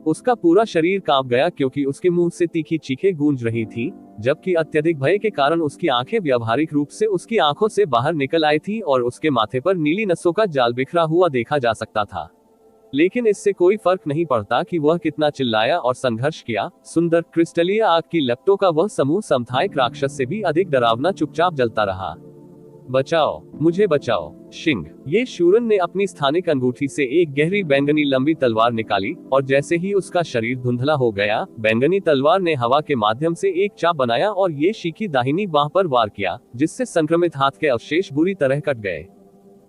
उसका पूरा शरीर कांप गया, क्योंकि उसके मुंह से तीखी चीखें गूंज रही थी, जबकि अत्यधिक भय के कारण उसकी आंखें व्यावहारिक रूप से उसकी आंखों से बाहर निकल आई थी और उसके माथे पर नीली नसों का जाल बिखरा हुआ देखा जा सकता था। लेकिन इससे कोई फर्क नहीं पड़ता कि वह कितना चिल्लाया और संघर्ष किया। सुंदर क्रिस्टलीय आग की लपटों का वह समूह समथायक राक्षस से भी अधिक डरावना चुपचाप जलता रहा। बचाओ, मुझे बचाओ, शिंग। ये शूरन ने अपनी स्थानिक अंगूठी से एक गहरी बैंगनी लंबी तलवार निकाली, और जैसे ही उसका शरीर धुंधला हो गया, बैंगनी तलवार ने हवा के माध्यम से एक चाप बनाया और ये शी की दाहिनी बाह पर वार किया, जिससे संक्रमित हाथ के अवशेष बुरी तरह कट गए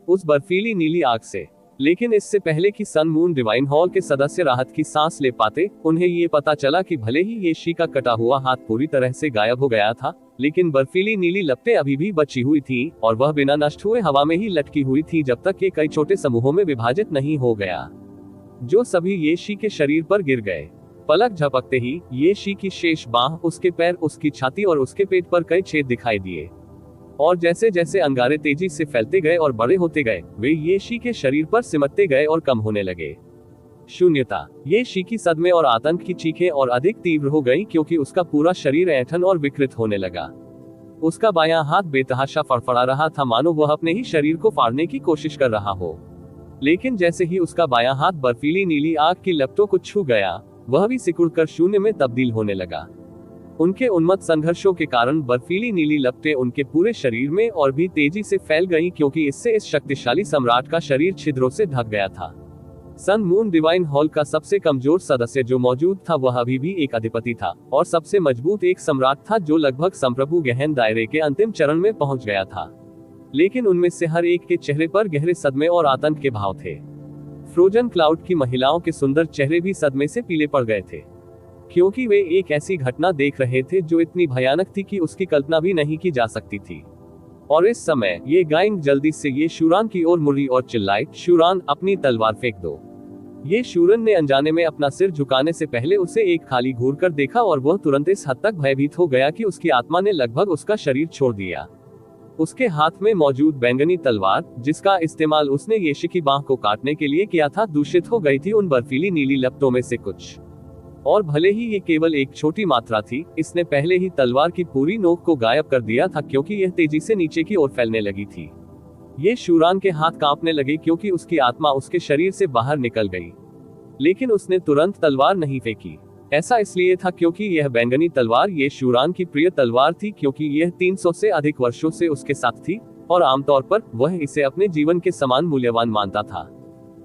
उस बर्फीली नीली आग से। लेकिन इससे पहले कि सन मून डिवाइन हॉल के सदस्य राहत की सांस ले पाते, उन्हें ये पता चला कि भले ही ये शी का कटा हुआ हाथ पूरी तरह से गायब हो गया था, लेकिन बर्फीली नीली लपटें अभी भी बची हुई थी, और वह बिना नष्ट हुए हवा में ही लटकी हुई थी जब तक ये कई छोटे समूहों में विभाजित नहीं हो गया, जो सभी ये शी के शरीर पर गिर गए। पलक झपकते ही ये शी की शेष बाह, उसके पैर, उसकी छाती और उसके पेट पर कई छेद दिखाई दिए, और जैसे जैसे अंगारे तेजी से फैलते गए और बड़े होते गए, वे ये शी के शरीर पर सिमटते गए और कम होने लगे। शून्यता। ये शी की सदमे और आतंक की चीखें और अधिक तीव्र हो गई, क्योंकि उसका पूरा शरीर ऐंठन और विकृत होने लगा। उसका बायां हाथ बेतहाशा फड़फड़ा रहा था, मानो वह अपने ही शरीर को फाड़ने की कोशिश कर रहा हो। लेकिन जैसे ही उसका बायां हाथ बर्फीली नीली आग की लपटों को छू गया, वह भी सिकुड़कर शून्य में तब्दील होने लगा। उनके उन्मत्त संघर्षों के कारण बर्फीली नीली लपटें उनके पूरे शरीर में और भी तेजी से फैल गईं, क्योंकि इससे इस शक्तिशाली सम्राट का शरीर छिद्रों से ढक गया था। सन मून डिवाइन हॉल का सबसे कमजोर सदस्य जो मौजूद था वह अभी भी एक अधिपति था, और सबसे मजबूत एक सम्राट था जो लगभग संप्रभु गहन दायरे के अंतिम चरण में पहुंच गया था। लेकिन उनमें से हर एक के चेहरे पर गहरे सदमे और आतंक के भाव थे। फ्रोजन क्लाउड की महिलाओं के सुंदर चेहरे भी सदमे से पीले पड़ गए थे, क्योंकि वे एक ऐसी घटना देख रहे थे जो इतनी भयानक थी कि उसकी कल्पना भी नहीं की जा सकती थी। और इस समय ये गायन जल्दी से ये शूरान की ओर मुड़ी और चिल्लाई, शूरान अपनी तलवार फेंक दो। ये शूरन ने अनजाने में अपना सिर झुकाने से पहले उसे एक खाली घूरकर देखा, और वह तुरंत इस हद तक भयभीत हो गया कि उसकी आत्मा ने लगभग उसका शरीर छोड़ दिया। उसके हाथ में मौजूद बैंगनी तलवार, जिसका इस्तेमाल उसने येशी की बांह को काटने के लिए किया था, दूषित हो गई थी उन बर्फीली नीली लपटों में से कुछ। और भले ही ये केवल एक छोटी मात्रा थी, इसने पहले ही तलवार की पूरी नोक को गायब कर दिया था, क्योंकि यह तेजी से नीचे की ओर फैलने लगी थी। ये शूरान के हाथ कांपने लगे क्योंकि उसकी आत्मा उसके शरीर से बाहर निकल गई। लेकिन उसने तुरंत तलवार नहीं फेंकी। ऐसा इसलिए था क्योंकि यह बैंगनी तलवार ये शूरान की प्रिय तलवार थी, क्योंकि यह 300 से अधिक वर्षों से उसके साथ थी, और आमतौर पर वह इसे अपने जीवन के समान मूल्यवान मानता था।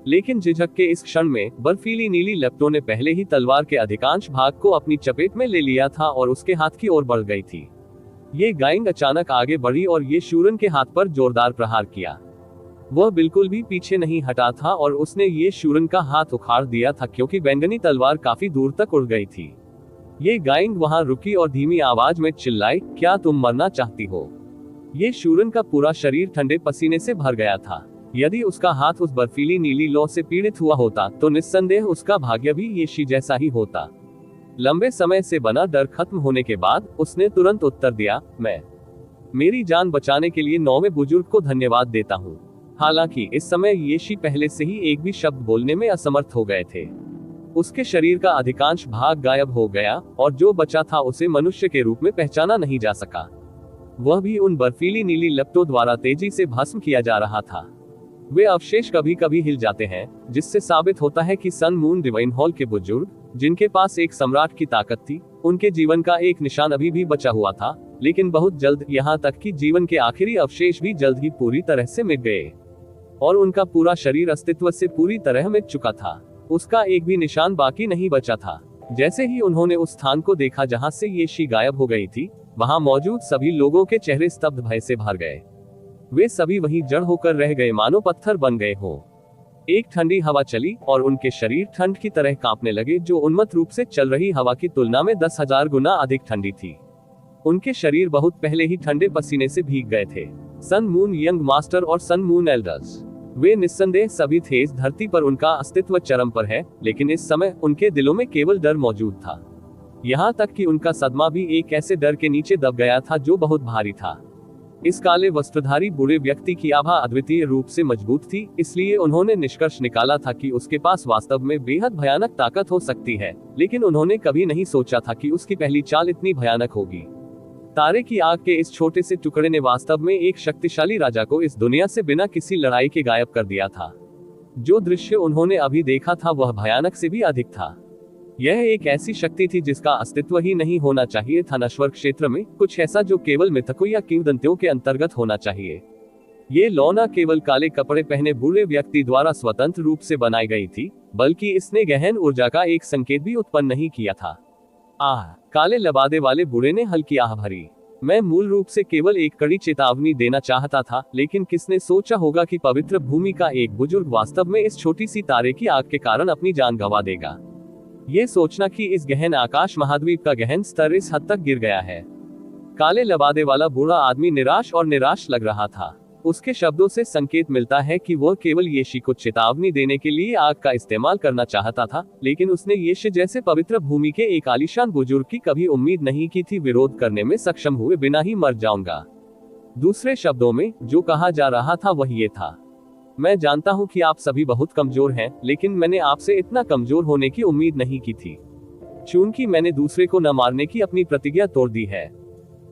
लेकिन झिझक के इस क्षण में बर्फीली नीली लपटों ने पहले ही तलवार के अधिकांश भाग को अपनी चपेट में ले लिया था और उसके हाथ की ओर बढ़ गई थी। ये गायंग अचानक आगे बढ़ी और ये शूरन के हाथ पर जोरदार प्रहार किया। वह बिल्कुल भी पीछे नहीं हटा था और उसने ये शूरन का हाथ उखाड़ दिया था, क्योंकि बैंगनी तलवार काफी दूर तक उड़ गई थी। ये गायंग वहां रुकी और धीमी आवाज में चिल्लाई, क्या तुम मरना चाहती हो? ये शूरन का पूरा शरीर ठंडे पसीने से भर गया था। यदि उसका हाथ उस बर्फीली नीली लौ से पीड़ित हुआ होता तो निस्संदेह उसका भाग्य भी येशी जैसा ही होता। लंबे समय से बना डर खत्म होने के बाद उसने तुरंत उत्तर दिया, मैं मेरी जान बचाने के लिए 9वें बुजुर्ग को धन्यवाद देता हूँ। हालांकि इस समय येशी पहले से ही एक भी शब्द बोलने में असमर्थ हो गए थे। उसके शरीर का अधिकांश भाग गायब हो गया और जो बचा था उसे मनुष्य के रूप में पहचाना नहीं जा सका। वह भी उन बर्फीली नीली लपटों द्वारा तेजी से भस्म किया जा रहा था। वे अवशेष कभी कभी हिल जाते हैं, जिससे साबित होता है कि सन मून डिवाइन हॉल के बुजुर्ग, जिनके पास एक सम्राट की ताकत थी, उनके जीवन का एक निशान अभी भी बचा हुआ था, लेकिन बहुत जल्द, यहाँ तक कि जीवन के आखिरी अवशेष भी जल्द ही पूरी तरह से मिट गए और उनका पूरा शरीर अस्तित्व से पूरी तरह मिट चुका था। उसका एक भी निशान बाकी नहीं बचा था। जैसे ही उन्होंने उस स्थान को देखा जहां से येशी गायब हो गई थी, वहां मौजूद सभी लोगों के चेहरे स्तब्ध भय से भर गए। वे सभी वहीं जड़ होकर रह गए, मानो पत्थर बन गए हों। एक ठंडी हवा चली और उनके शरीर ठंड की तरह कांपने लगे, जो उन्मत्त रूप से चल रही हवा की तुलना में 10,000 गुना अधिक ठंडी थी। उनके शरीर बहुत पहले ही ठंडे पसीने से भीग गए थे। सन मून यंग मास्टर और सन मून एल्डर्स, वे निस्संदेह सभी थे। इस धरती पर उनका अस्तित्व चरम पर है, लेकिन इस समय उनके दिलों में केवल डर मौजूद था। यहाँ तक कि उनका सदमा भी एक ऐसे डर के नीचे दब गया था जो बहुत भारी था। इस काले वस्त्रधारी बूढ़े व्यक्ति की आभा अद्वितीय रूप से मजबूत थी, इसलिए उन्होंने निष्कर्ष निकाला था कि उसके पास वास्तव में बेहद भयानक ताकत हो सकती है, लेकिन उन्होंने कभी नहीं सोचा था कि उसकी पहली चाल इतनी भयानक होगी। तारे की आग के इस छोटे से टुकड़े ने वास्तव में एक शक्तिशाली राजा को इस दुनिया से बिना किसी लड़ाई के गायब कर दिया था। जो दृश्य उन्होंने अभी देखा था वह भयानक से भी अधिक था। यह एक ऐसी शक्ति थी जिसका अस्तित्व ही नहीं होना चाहिए था नश्वर क्षेत्र में, कुछ ऐसा जो केवल मिथकों या किंवदंतियों के अंतर्गत होना चाहिए। ये लौ न केवल काले कपड़े पहने बूढ़े व्यक्ति द्वारा स्वतंत्र रूप से बनाई गई थी, बल्कि इसने गहन ऊर्जा का एक संकेत भी उत्पन्न नहीं किया था। आह, काले लबादे वाले बूढ़े ने हल्की आह भरी। मैं मूल रूप से केवल एक कड़ी चेतावनी देना चाहता था, लेकिन किसने सोचा होगा कि पवित्र भूमि का एक बुजुर्ग वास्तव में इस छोटी सी तारे की आग के कारण अपनी जान गंवा देगा। ये सोचना कि इस गहन आकाश महाद्वीप का गहन स्तर इस हद तक गिर गया है। काले लबादे वाला बूढ़ा आदमी निराश और निराश लग रहा था। उसके शब्दों से संकेत मिलता है कि वह केवल येशी को चेतावनी देने के लिए आग का इस्तेमाल करना चाहता था, लेकिन उसने येशी जैसे पवित्र भूमि के एक आलीशान बुजुर्ग की कभी उम्मीद नहीं की थी विरोध करने में सक्षम हुए बिना ही मर जाऊंगा। दूसरे शब्दों में जो कहा जा रहा था वह ये था, मैं जानता हूं कि आप सभी बहुत कमजोर हैं, लेकिन मैंने आपसे इतना कमजोर होने की उम्मीद नहीं की थी। चूंकि मैंने दूसरे को न मारने की अपनी प्रतिज्ञा तोड़ दी है,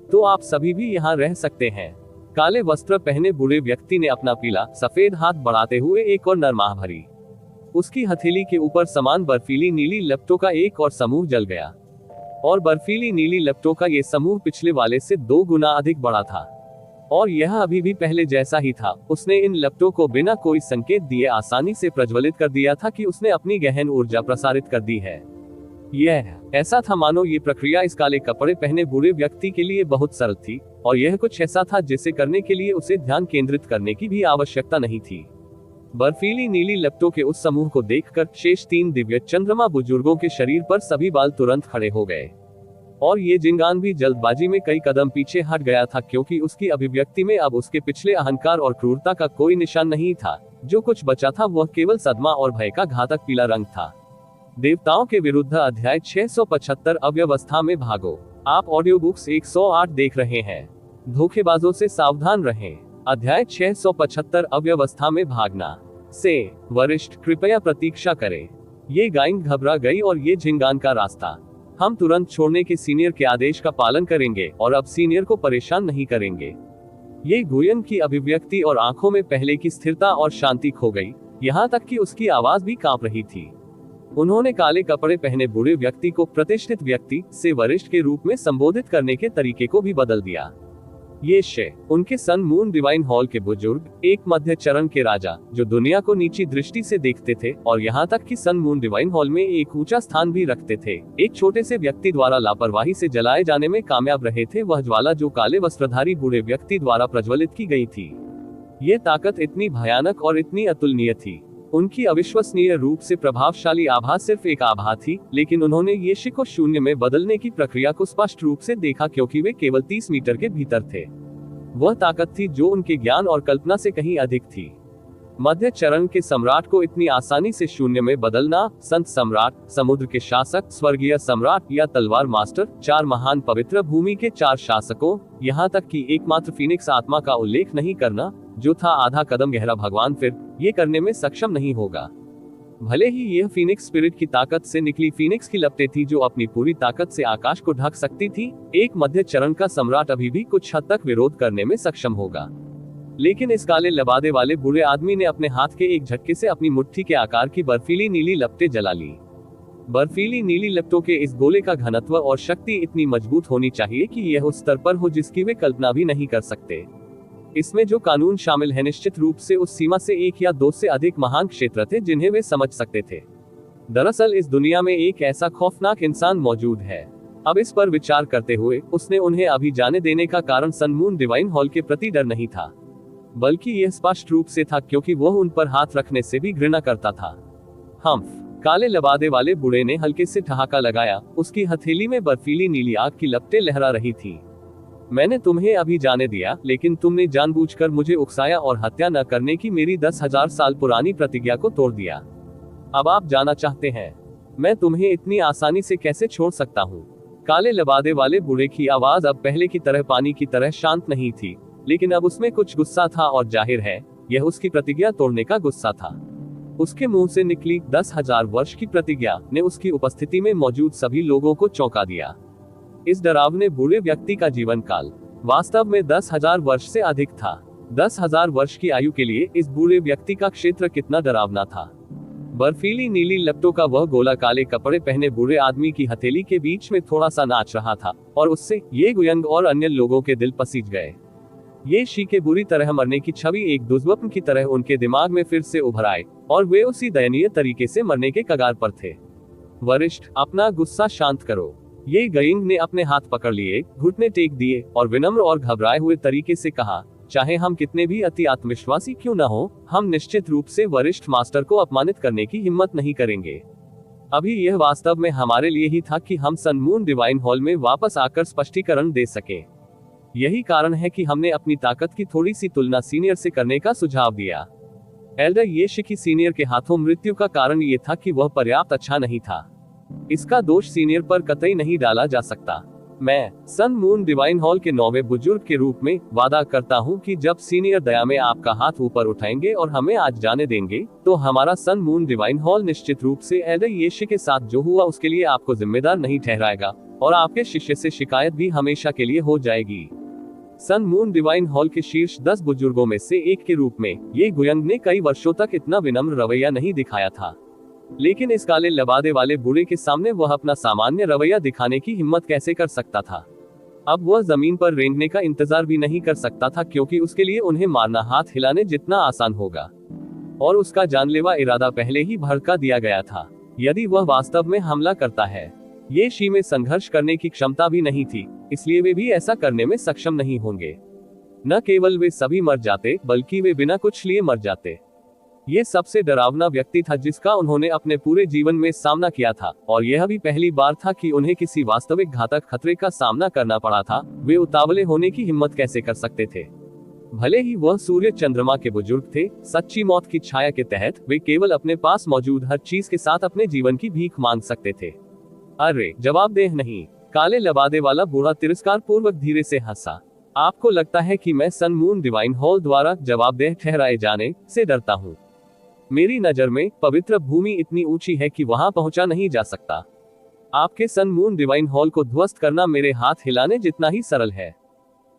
तो आप सभी भी यहाँ रह सकते हैं। काले वस्त्र पहने बूढ़े व्यक्ति ने अपना पीला सफेद हाथ बढ़ाते हुए एक और नरमाह भरी। उसकी हथेली के ऊपर समान बर्फीली नीली लपटों का एक और समूह जल गया, और बर्फीली नीली लपटों का ये समूह पिछले वाले से 2 गुना अधिक बड़ा था, और यह अभी भी पहले जैसा ही था। उसने इन लपटों को बिना कोई संकेत दिए आसानी से प्रज्वलित कर दिया था कि उसने अपनी गहन ऊर्जा प्रसारित कर दी है। यह ऐसा था मानो ये प्रक्रिया इस काले कपड़े पहने बूढ़े व्यक्ति के लिए बहुत सरल थी, और यह कुछ ऐसा था जिसे करने के लिए उसे ध्यान केंद्रित करने की भी आवश्यकता नहीं थी। बर्फीली नीली लपटों के उस समूह को देखकर शेष 3 दिव्य चंद्रमा बुजुर्गों के शरीर पर सभी बाल तुरंत खड़े हो गए, और ये जिंगान भी जल्दबाजी में कई कदम पीछे हट गया था, क्योंकि उसकी अभिव्यक्ति में अब उसके पिछले अहंकार और क्रूरता का कोई निशान नहीं था। जो कुछ बचा था वह केवल सदमा और भय का घातक पीला रंग था। देवताओं के विरुद्ध अध्याय 675 अव्यवस्था में भागो। आप ऑडियो बुक्स 108 देख रहे हैं। धोखेबाजों से सावधान रहें। अध्याय 675 अव्यवस्था में भागना। से वरिष्ठ कृपया प्रतीक्षा करें। ये गायन घबरा गई और ये झिंगान का रास्ता हम तुरंत छोड़ने के सीनियर के आदेश का पालन करेंगे और अब सीनियर को परेशान नहीं करेंगे। ये गुयन की अभिव्यक्ति और आंखों में पहले की स्थिरता और शांति खो गई, यहाँ तक कि उसकी आवाज भी कांप रही थी। उन्होंने काले कपड़े पहने बूढ़े व्यक्ति को प्रतिष्ठित व्यक्ति से वरिष्ठ के रूप में संबोधित करने के तरीके को भी बदल दिया। ये शे उनके सन मून डिवाइन हॉल के बुजुर्ग, एक मध्य चरण के राजा जो दुनिया को नीची दृष्टि से देखते थे और यहाँ तक कि सन मून डिवाइन हॉल में एक ऊंचा स्थान भी रखते थे, एक छोटे से व्यक्ति द्वारा लापरवाही से जलाए जाने में कामयाब रहे थे। वह ज्वाला जो काले वस्त्रधारी बूढ़े व्यक्ति द्वारा प्रज्वलित की गई थी, ये ताकत इतनी भयानक और इतनी अतुलनीय थी। उनकी अविश्वसनीय रूप से प्रभावशाली आभा सिर्फ एक आभा थी, लेकिन उन्होंने ये शे को शून्य में बदलने की प्रक्रिया को स्पष्ट रूप से देखा, क्योंकि वे केवल 30 मीटर के भीतर थे। वह ताकत थी जो उनके ज्ञान और कल्पना से कहीं अधिक थी। मध्य चरण के सम्राट को इतनी आसानी से शून्य में बदलना, संत सम्राट, समुद्र के शासक, स्वर्गीय सम्राट या तलवार मास्टर, 4 महान पवित्र भूमि के 4 शासकों, यहाँ तक कि एकमात्र फीनिक्स आत्मा का उल्लेख नहीं करना जो था आधा कदम गहरा भगवान, फिर ये करने में सक्षम नहीं होगा। भले ही यह फीनिक्स स्पिरिट की ताकत से निकली फीनिक्स की लपटें थी जो अपनी पूरी ताकत से आकाश को ढक सकती थी, एक मध्य चरण का सम्राट अभी भी कुछ हद तक विरोध करने में सक्षम होगा। लेकिन इस काले लबादे वाले बूढ़े आदमी ने अपने हाथ के एक झटके से अपनी मुट्ठी के आकार की बर्फीली नीली लपटें जला ली। बर्फीली नीली लपटों के इस गोले का घनत्व और शक्ति इतनी मजबूत होनी चाहिए कि यह उस स्तर पर हो जिसकी वे कल्पना भी नहीं कर सकते। इसमें जो कानून शामिल है निश्चित रूप से उस सीमा से 1 या 2 से अधिक महान क्षेत्र थे जिन्हें वे समझ सकते थे। दरअसल इस दुनिया में एक ऐसा खौफनाक इंसान मौजूद है। अब इस पर विचार करते हुए उसने उन्हें अभी जाने देने का कारण सन मून डिवाइन हॉल के प्रति डर नहीं था, बल्कि यह स्पष्ट रूप से था क्योंकि वह उन पर हाथ रखने से भी घृणा करता था। काले लबादे वाले बूढ़े ने हल्के से ठहाका लगाया। उसकी हथेली में बर्फीली नीली आग की लपटें लहरा रही थी। मैंने तुम्हें अभी जाने दिया, लेकिन तुमने जानबूझकर मुझे उकसाया और हत्या न करने की मेरी 10,000 साल पुरानी प्रतिज्ञा को तोड़ दिया। अब आप जाना चाहते हैं। मैं तुम्हें इतनी आसानी से कैसे छोड़ सकता हूँ? काले लबादे वाले बूढ़े की आवाज अब पहले की तरह पानी की तरह शांत नहीं थी, लेकिन अब उसमें कुछ गुस्सा था और जाहिर है यह उसकी प्रतिज्ञा तोड़ने का गुस्सा था। उसके मुंह से निकली 10,000 वर्ष की प्रतिज्ञा ने उसकी उपस्थिति में मौजूद सभी लोगों को चौंका दिया। इस डरावने बूढ़े व्यक्ति का जीवन काल वास्तव में 10,000 वर्ष से अधिक था। 10,000 वर्ष की आयु के लिए इस बूढ़े व्यक्ति का क्षेत्र कितना डरावना था। बर्फीली नीली लपटों का वह गोला काले कपड़े पहने बूढ़े आदमी की हथेली के बीच में थोड़ा सा नाच रहा था, और उससे ये गुयंग और अन्य लोगों के दिल पसीज गए। ये शी के बुरी तरह मरने की छवि एक दुर्स्वप्न की तरह उनके दिमाग में फिर से उभर आए, और वे उसी दयनीय तरीके से मरने के कगार पर थे। वरिष्ठ, अपना गुस्सा शांत करो। ये गयिंग ने अपने हाथ पकड़ लिए, घुटने टेक दिए और विनम्र और घबराए हुए तरीके से कहा, चाहे हम कितने भी अति आत्मविश्वासी क्यों न हो, हम निश्चित रूप से वरिष्ठ मास्टर को अपमानित करने की हिम्मत नहीं करेंगे। अभी यह वास्तव में हमारे लिए ही था कि हम सन मून डिवाइन हॉल में वापस आकर स्पष्टीकरण दे सके। यही कारण है कि हमने अपनी ताकत की थोड़ी सी तुलना सीनियर से करने का सुझाव दिया। एल्डर येश की सीनियर के हाथों मृत्यु का कारण ये था कि वह पर्याप्त अच्छा नहीं था। इसका दोष सीनियर पर कतई नहीं डाला जा सकता। मैं सन मून डिवाइन हॉल के 9वें बुजुर्ग के रूप में वादा करता हूं कि जब सीनियर दया में आपका हाथ ऊपर उठाएंगे और हमें आज जाने देंगे, तो हमारा सन मून डिवाइन हॉल निश्चित रूप से एल्डर येश के साथ जो हुआ उसके लिए आपको जिम्मेदार नहीं ठहराएगा, और आपके शिष्य से शिकायत भी हमेशा के लिए हो जाएगी। सन मून डिवाइन हॉल के शीर्ष 10 बुजुर्गों में से एक के रूप में ये गुयंग ने कई वर्षों तक इतना विनम्र रवैया नहीं दिखाया था, लेकिन इस काले लबादे वाले बूढ़े के सामने वह अपना सामान्य रवैया दिखाने की हिम्मत कैसे कर सकता था। अब वह जमीन पर रेंगने का इंतजार भी नहीं कर सकता था, क्योंकि उसके लिए उन्हें मारना हाथ हिलाने जितना आसान होगा, और उसका जानलेवा इरादा पहले ही भड़का दिया गया था। यदि वह वास्तव में हमला करता है, ये शी में संघर्ष करने की क्षमता भी नहीं थी, इसलिए वे भी ऐसा करने में सक्षम नहीं होंगे। न केवल वे सभी मर जाते, बल्कि वे बिना कुछ लिए मर जाते। ये सबसे डरावना व्यक्ति था जिसका उन्होंने अपने पूरे जीवन में सामना किया था, और यह भी पहली बार था कि उन्हें किसी वास्तविक घातक खतरे का सामना करना पड़ा था। वे उतावले होने की हिम्मत कैसे कर सकते थे? भले ही वह सूर्य चंद्रमा के बुजुर्ग थे, सच्ची मौत की छाया के तहत वे केवल अपने पास मौजूद हर चीज के साथ अपने जीवन की भीख मांग सकते थे। अरे जवाबदेह नहीं, काले लबादे वाला बूढ़ा तिरस्कार पूर्वक धीरे से हंसा। आपको लगता है कि मैं सन मून डिवाइन हॉल द्वारा जवाबदेह ठहराए जाने से डरता हूँ? मेरी नजर में पवित्र भूमि इतनी ऊंची है कि वहां पहुंचा नहीं जा सकता। आपके सन मून डिवाइन हॉल को ध्वस्त करना मेरे हाथ हिलाने जितना ही सरल है।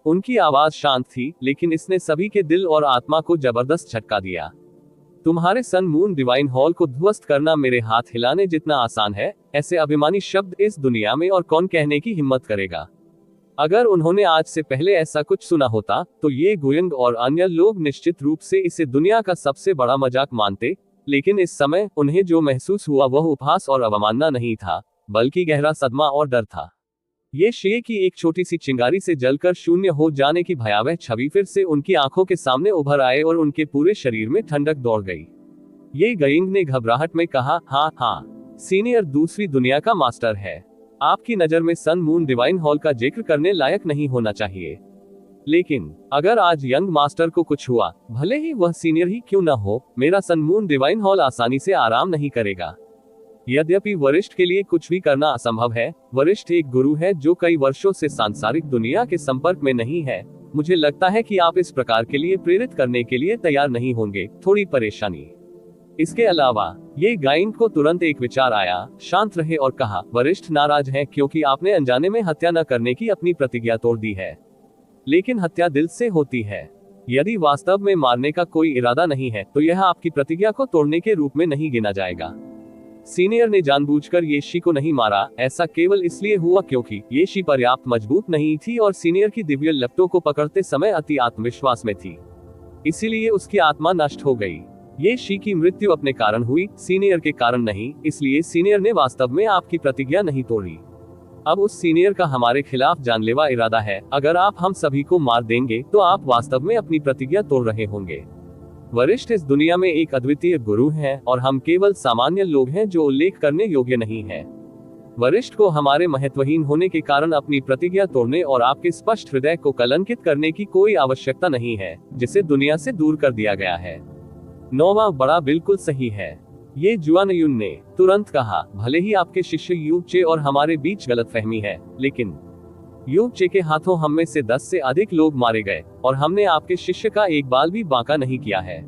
उनकी आवाज शांत थी, लेकिन इसने सभी के दिल और आत्मा को जबरदस्त झटका दिया। तुम्हारे सन मून डिवाइन हॉल को ध्वस्त करना मेरे हाथ हिलाने जितना आसान है, ऐसे अभिमानी शब्द इस दुनिया में और कौन कहने की हिम्मत करेगा? अगर उन्होंने आज से पहले ऐसा कुछ सुना होता, तो ये गुयंग और अन्य लोग निश्चित रूप से इसे दुनिया का सबसे बड़ा मजाक मानते, लेकिन इस समय उन्हें जो महसूस हुआ वह उपहास और अवमानना नहीं था, बल्कि गहरा सदमा और डर था। ये शेर की एक छोटी सी चिंगारी से जलकर शून्य हो जाने की भयावह छवि फिर से उनकी आंखों के सामने उभर आए और उनके पूरे शरीर में ठंडक दौड़ गई। ये गयिंग ने घबराहट में कहा, हाँ, सीनियर दूसरी दुनिया का मास्टर है। आपकी नजर में सन मून डिवाइन हॉल का जिक्र करने लायक नहीं होना चाहिए, लेकिन अगर आज यंग मास्टर को कुछ हुआ, भले ही वह सीनियर ही क्यों न हो, मेरा सन मून डिवाइन हॉल आसानी से आराम नहीं करेगा। यद्यपि वरिष्ठ के लिए कुछ भी करना असंभव है, वरिष्ठ एक गुरु है जो कई वर्षों से सांसारिक दुनिया के संपर्क में नहीं है। मुझे लगता है कि आप इस प्रकार के लिए प्रेरित करने के लिए तैयार नहीं होंगे। थोड़ी परेशानी। इसके अलावा ये गाइंग को तुरंत एक विचार आया, शांत रहे और कहा, वरिष्ठ नाराज हैं क्योंकि आपने अनजाने में हत्या न करने की अपनी प्रतिज्ञा तोड़ दी है, लेकिन हत्या दिल से होती है। यदि वास्तव में मारने का कोई इरादा नहीं है, तो यह आपकी प्रतिज्ञा को तोड़ने के रूप में नहीं गिना जाएगा। सीनियर ने जानबूझकर येशी को नहीं मारा, ऐसा केवल इसलिए हुआ क्योंकि येशी पर्याप्त मजबूत नहीं थी और सीनियर की दिव्य लपटों को पकड़ते समय अति आत्मविश्वास में थी, इसीलिए उसकी आत्मा नष्ट हो गई। येशी की मृत्यु अपने कारण हुई, सीनियर के कारण नहीं, इसलिए सीनियर ने वास्तव में आपकी प्रतिज्ञा नहीं तोड़ी। अब उस सीनियर का हमारे खिलाफ जानलेवा इरादा है। अगर आप हम सभी को मार देंगे, तो आप वास्तव में अपनी प्रतिज्ञा तोड़ रहे होंगे। वरिष्ठ इस दुनिया में एक अद्वितीय गुरु हैं, और हम केवल सामान्य लोग हैं जो उल्लेख करने योग्य नहीं हैं। वरिष्ठ को हमारे महत्वहीन होने के कारण अपनी प्रतिज्ञा तोड़ने और आपके स्पष्ट हृदय को कलंकित करने की कोई आवश्यकता नहीं है, जिसे दुनिया से दूर कर दिया गया है। नौवा बड़ा बिल्कुल सही है, ये जुआनयुन ने तुरंत कहा। भले ही आपके शिष्य यूचे और हमारे बीच गलतफहमी है, लेकिन यूचे के हाथों हम में से 10 से अधिक लोग मारे गए, और हमने आपके शिष्य का एक बाल भी बांका नहीं किया है।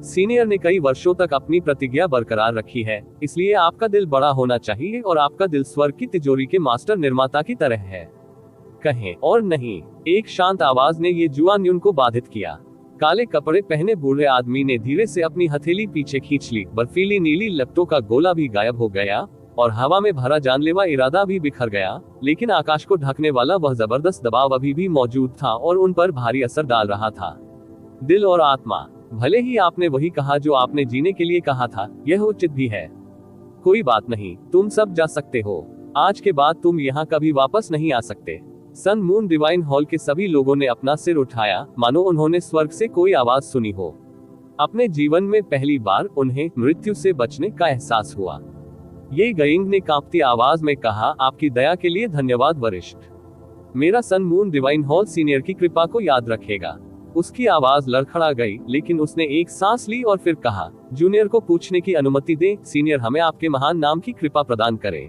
सीनियर ने कई वर्षों तक अपनी प्रतिज्ञा बरकरार रखी है, इसलिए आपका दिल बड़ा होना चाहिए और आपका दिल स्वर्ग की तिजोरी के मास्टर निर्माता की तरह है। कहें और नहीं, एक शांत आवाज ने ये जुआनयुन को बाधित किया। काले कपड़े पहने बूढ़े आदमी ने धीरे से अपनी हथेली पीछे खींच ली। बर्फीली नीली लपटों का गोला भी गायब हो गया और हवा में भरा जानलेवा इरादा भी बिखर गया, लेकिन आकाश को ढकने वाला वह जबरदस्त दबाव अभी भी मौजूद था और उन पर भारी असर डाल रहा था। दिल और आत्मा, भले ही आपने वही कहा जो आपने जीने के लिए कहा था, यह उचित भी है। कोई बात नहीं, तुम सब जा सकते हो। आज के बाद तुम यहाँ कभी वापस नहीं आ सकते। सन मून डिवाइन हॉल के सभी लोगों ने अपना सिर उठाया, मानो उन्होंने स्वर्ग से कोई आवाज सुनी हो। अपने जीवन में पहली बार उन्हें मृत्यु से बचने का एहसास हुआ। ये गयिंग ने कांपती आवाज में कहा, आपकी दया के लिए धन्यवाद वरिष्ठ। मेरा Sun Moon Divine Hall senior की कृपा को याद रखेगा। उसकी आवाज लड़खड़ा गई, लेकिन उसने एक सांस ली और फिर कहा, जूनियर को पूछने की अनुमति दें। सीनियर हमें आपके महान नाम की कृपा प्रदान करे।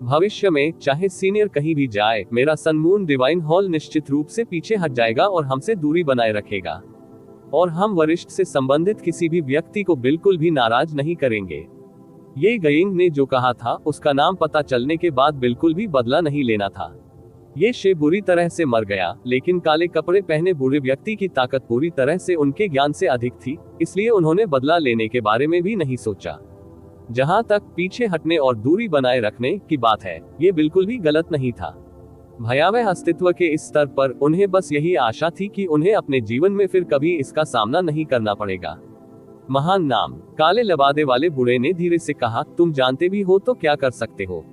भविष्य में चाहे सीनियर कहीं भी जाए, मेरा सन मून डिवाइन हॉल निश्चित रूप से पीछे हट जाएगा और हमसे दूरी बनाए रखेगा, और हम वरिष्ठ से संबंधित किसी भी व्यक्ति को बिल्कुल भी नाराज नहीं करेंगे। ये गयिंग ने जो कहा था, उसका नाम पता चलने के बाद बिल्कुल भी बदला नहीं लेना था। ये शे बुरी तरह से मर गया, लेकिन काले कपड़े पहने बूढ़े व्यक्ति की ताकत पूरी तरह से उनके ज्ञान से अधिक थी, इसलिए उन्होंने बदला लेने के बारे में भी नहीं सोचा। जहां तक पीछे हटने और दूरी बनाए रखने की बात है, ये बिल्कुल भी गलत नहीं था। भयावह अस्तित्व के इस स्तर पर उन्हें बस यही आशा थी कि उन्हें अपने जीवन में फिर कभी इसका सामना नहीं करना पड़ेगा। महान नाम, काले लबादे वाले बूढ़े ने धीरे से कहा, तुम जानते भी हो तो क्या कर सकते हो?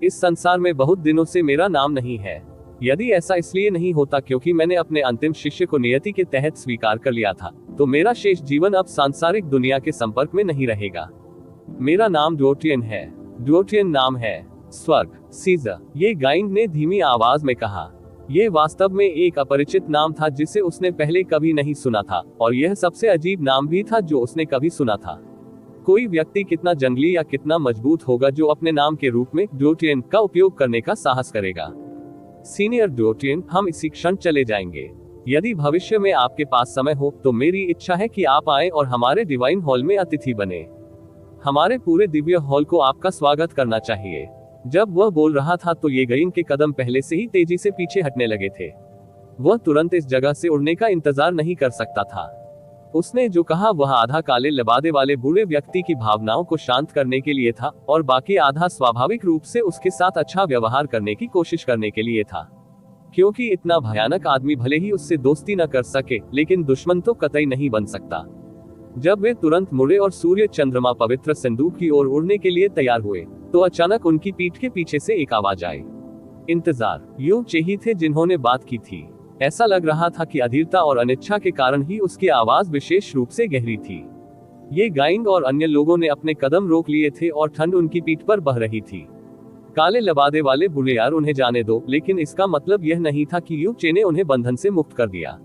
इस संसार में बहुत दिनों से मेरा नाम नहीं है। यदि ऐसा इसलिए नहीं होता क्योंकि मैंने अपने अंतिम शिष्य को नियति के तहत स्वीकार कर लिया था, तो मेरा शेष जीवन अब सांसारिक दुनिया के संपर्क में नहीं रहेगा। मेरा नाम ड्यूटियन है। ड्यूटियन नाम है स्वर्ग, सीजर। ये गाइंड ने धीमी आवाज में कहा। ये वास्तव में एक अपरिचित नाम था जिसे उसने पहले कभी नहीं सुना था, और यह सबसे अजीब नाम भी था जो उसने कभी सुना था। कोई व्यक्ति कितना जंगली या कितना मजबूत होगा जो अपने नाम के रूप में ड्यूटियन का उपयोग करने का साहस करेगा? सीनियर ड्यूटियन, हम इसी क्षण चले जाएंगे। यदि भविष्य में आपके पास समय हो तो मेरी इच्छा है कि आप आए और हमारे डिवाइन हॉल में अतिथि बने। हमारे पूरे दिव्य हॉल को आपका स्वागत करना चाहिए। जब वह बोल रहा था तो ये गाइंड के कदम पहले से ही तेजी से पीछे हटने लगे थे। वह तुरंत इस जगह से उड़ने का इंतजार नहीं कर सकता था। उसने जो कहा वह आधा काले लबादे वाले बूढ़े व्यक्ति की भावनाओं को शांत करने के लिए था, और बाकी आधा स्वाभाविक रूप से उसके साथ अच्छा व्यवहार करने की कोशिश करने के लिए था। क्योंकि इतना भयानक आदमी भले ही उससे दोस्ती न कर सके, लेकिन दुश्मन तो कतई नहीं बन सकता। जब वे तुरंत मुड़े और सूर्य चंद्रमा पवित्र संदूक की ओर उड़ने के लिए तैयार हुए, तो अचानक उनकी पीठ के पीछे से एक आवाज आई। इंतजार। यू चेही थे जिन्होंने बात की थी। ऐसा लग रहा था कि अधीरता और अनिच्छा के कारण ही उसकी आवाज विशेष रूप से गहरी थी। ये गाइंड और अन्य लोगों ने अपने कदम रोक लिए थे और ठंड उनकी पीठ पर बह रही थी। काले लबादे वाले बूढ़े, यार उन्हें जाने दो, लेकिन इसका मतलब यह नहीं था कि यू चे ने उन्हें बंधन से मुक्त कर दिया।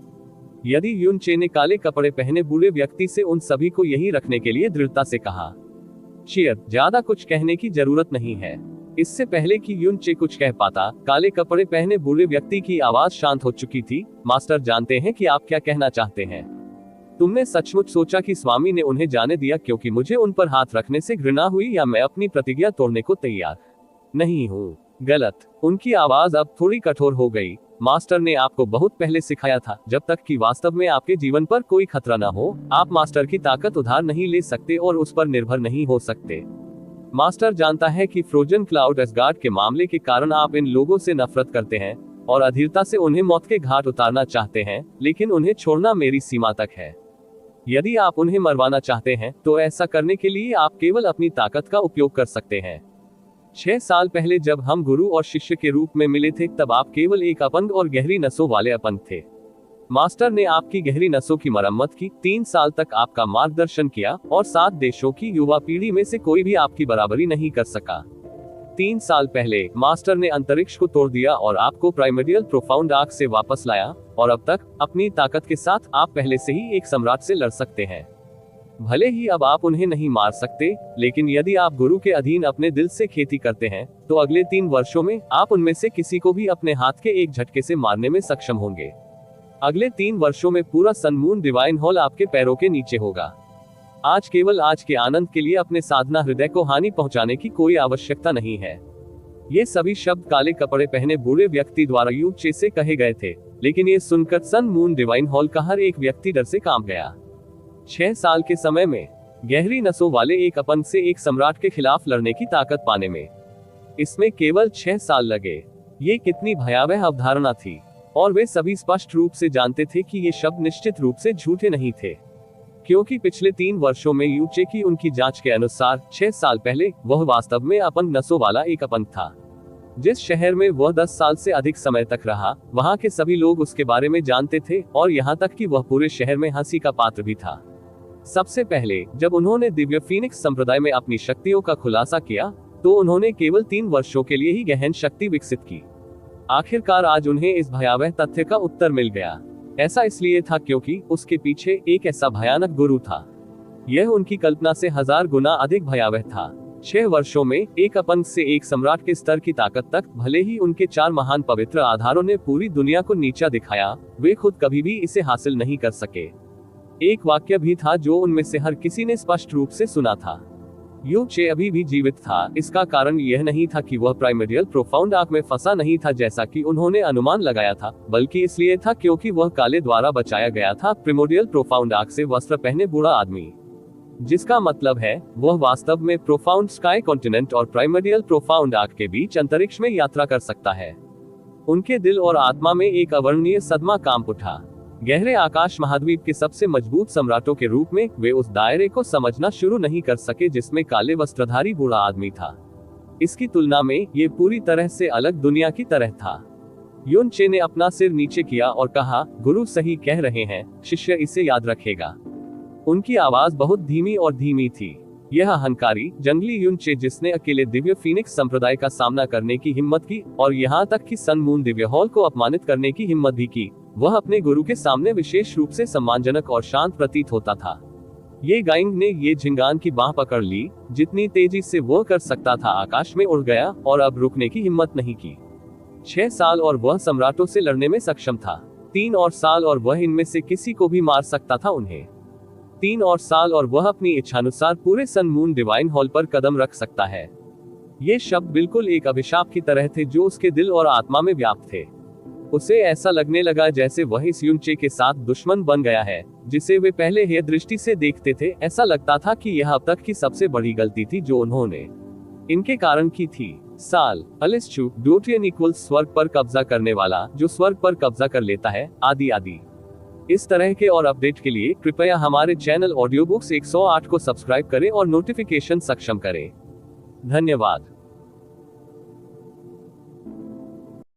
यदि यून चे ने काले कपड़े पहने बूढ़े व्यक्ति से उन सभी को यहीं रखने के लिए दृढ़ता से कहा, चियर, ज्यादा कुछ कहने की जरूरत नहीं है। इससे पहले कि यून चे कुछ कह पाता, काले कपड़े पहने बूढ़े व्यक्ति की आवाज शांत हो चुकी थी। मास्टर जानते हैं कि आप क्या कहना चाहते हैं। तुमने सचमुच सोचा कि स्वामी ने उन्हें जाने दिया क्योंकि मुझे उन पर हाथ रखने से घृणा हुई, या मैं अपनी प्रतिज्ञा तोड़ने को तैयार नहीं हूँ? गलत। उनकी आवाज अब थोड़ी कठोर हो गई। मास्टर ने आपको बहुत पहले सिखाया था, जब तक कि वास्तव में आपके जीवन पर कोई खतरा न हो, आप मास्टर की ताकत उधार नहीं ले सकते और उस पर निर्भर नहीं हो सकते। मास्टर जानता है कि फ्रोजन क्लाउड एसगार्ड के मामले के कारण आप इन लोगों से नफरत करते हैं और अधीरता से उन्हें मौत के घाट उतारना चाहते हैं, लेकिन उन्हें छोड़ना मेरी सीमा तक है। यदि आप उन्हें मरवाना चाहते हैं तो ऐसा करने के लिए आप केवल अपनी ताकत का उपयोग कर सकते हैं। 6 साल पहले जब हम गुरु और शिष्य के रूप में मिले थे, तब आप केवल एक अपंग और गहरी नसों वाले अपंग थे। मास्टर ने आपकी गहरी नसों की मरम्मत की, 3 साल तक आपका मार्गदर्शन किया, और 7 देशों की युवा पीढ़ी में से कोई भी आपकी बराबरी नहीं कर सका। 3 साल पहले मास्टर ने अंतरिक्ष को तोड़ दिया और आपको प्राइमर्डियल प्रोफाउंड आर्क से वापस लाया, और अब तक अपनी ताकत के साथ आप पहले से ही एक सम्राट से लड़ सकते हैं। भले ही अब आप उन्हें नहीं मार सकते, लेकिन यदि आप गुरु के अधीन अपने दिल से खेती करते हैं, तो अगले 3 वर्षों में आप उनमें से किसी को भी अपने हाथ के एक झटके से मारने में सक्षम होंगे। अगले 3 वर्षों में पूरा सन मून डिवाइन हॉल आपके पैरों के नीचे होगा। आज केवल आज के आनंद के लिए अपने साधना हृदय को हानि पहुंचाने की कोई आवश्यकता नहीं है। ये सभी शब्द काले कपड़े पहने बूढ़े व्यक्ति द्वारा यू चे से कहे गए थे, लेकिन ये सुनकर सन मून डिवाइन हॉल का हर एक व्यक्ति डर से कांप गया। 6 साल के समय में गहरी नसों वाले एक अपंग से एक सम्राट के खिलाफ लड़ने की ताकत पाने में इसमें केवल 6 साल लगे। ये कितनी भयावह अवधारणा थी, और वे सभी स्पष्ट रूप से जानते थे कि ये शब्द निश्चित रूप से झूठे नहीं थे, क्योंकि पिछले 3 वर्षों में यूचे की उनकी जांच के अनुसार 6 साल पहले वह वास्तव में अपंग नसों वाला एक अपंग था। जिस शहर में वह 10 साल से अधिक समय तक रहा, वहां के सभी लोग उसके बारे में जानते थे, और यहाँ तक कि वह पूरे शहर में हंसी का पात्र भी था। सबसे पहले जब उन्होंने दिव्य फीनिक्स संप्रदाय में अपनी शक्तियों का खुलासा किया, तो उन्होंने केवल 3 वर्षों के लिए ही गहन शक्ति विकसित की। आखिरकार आज उन्हें इस भयावह तथ्य का उत्तर मिल गया। ऐसा इसलिए था क्योंकि उसके पीछे एक ऐसा भयानक गुरु था। यह उनकी कल्पना से 1000 गुना अधिक भयावह था। 6 वर्षों में एक अपंग से एक सम्राट के स्तर की ताकत तक, भले ही उनके 4 महान पवित्र आधारों ने पूरी दुनिया को नीचा दिखाया, वे खुद कभी भी इसे हासिल नहीं कर सके। एक वाक्य भी था जो उनमें से हर किसी ने स्पष्ट रूप से सुना था। युन चे अभी भी जीवित था। इसका कारण यह नहीं था कि वह प्राइमोर्डियल प्रोफाउंड आर्क में फंसा नहीं था जैसा कि उन्होंने अनुमान लगाया था, बल्कि इसलिए था क्योंकि वह काले द्वारा बचाया गया था प्रिमोर्डियल प्रोफाउंड आर्क से वस्त्र पहने बूढ़ा आदमी, जिसका मतलब है वह वास्तव में प्रोफाउंड स्काई कॉन्टिनेंट और प्राइमोर्डियल प्रोफाउंड आर्क के बीच अंतरिक्ष में यात्रा कर सकता है। उनके दिल और आत्मा में एक अवर्णनीय सदमा कांप उठा। गहरे आकाश महाद्वीप के सबसे मजबूत सम्राटों के रूप में वे उस दायरे को समझना शुरू नहीं कर सके जिसमें काले वस्त्रधारी बूढ़ा आदमी था। इसकी तुलना में ये पूरी तरह से अलग दुनिया की तरह था। युन चे ने अपना सिर नीचे किया और कहा, गुरु सही कह रहे हैं, शिष्य इसे याद रखेगा। उनकी आवाज बहुत धीमी और धीमी थी। यह अहंकारी जंगली युन चे जिसने अकेले दिव्य फीनिक्स संप्रदाय का सामना करने की हिम्मत की और यहाँ तक कि सन मून दिव्य हॉल को अपमानित करने की हिम्मत भी की, वह अपने गुरु के सामने विशेष रूप से सम्मानजनक और शांत प्रतीत होता था। ये गाइंग ने ये झिंगान की बाह पकड़ ली। जितनी तेजी से वो कर सकता था आकाश में उड़ गया और अब रुकने की हिम्मत नहीं की। 6 साल और वह सम्राटों से लड़ने में सक्षम था। 3 और साल और वह इनमें से किसी को भी मार सकता था उन्हें। 3 और साल और वह अपनी इच्छानुसार पूरे सन मून डिवाइन हॉल पर कदम रख सकता है। ये शब्द बिल्कुल एक अभिशाप की तरह थे जो उसके दिल और आत्मा में व्याप्त थे। उसे ऐसा लगने लगा जैसे वह इस युन चे के साथ दुश्मन बन गया है जिसे वे पहले हे दृष्टि से देखते थे। ऐसा लगता था कि यह अब तक की सबसे बड़ी गलती थी जो उन्होंने इनके कारण की थी। साल अलिस्चू डोटियन इक्वल्स स्वर्ग पर कब्जा करने वाला जो स्वर्ग पर कब्जा कर लेता है, आदि आदि। इस तरह के और अपडेट के लिए कृपया हमारे चैनल ऑडियो बुक्स 108 को सब्सक्राइब करें और नोटिफिकेशन सक्षम करें। धन्यवाद।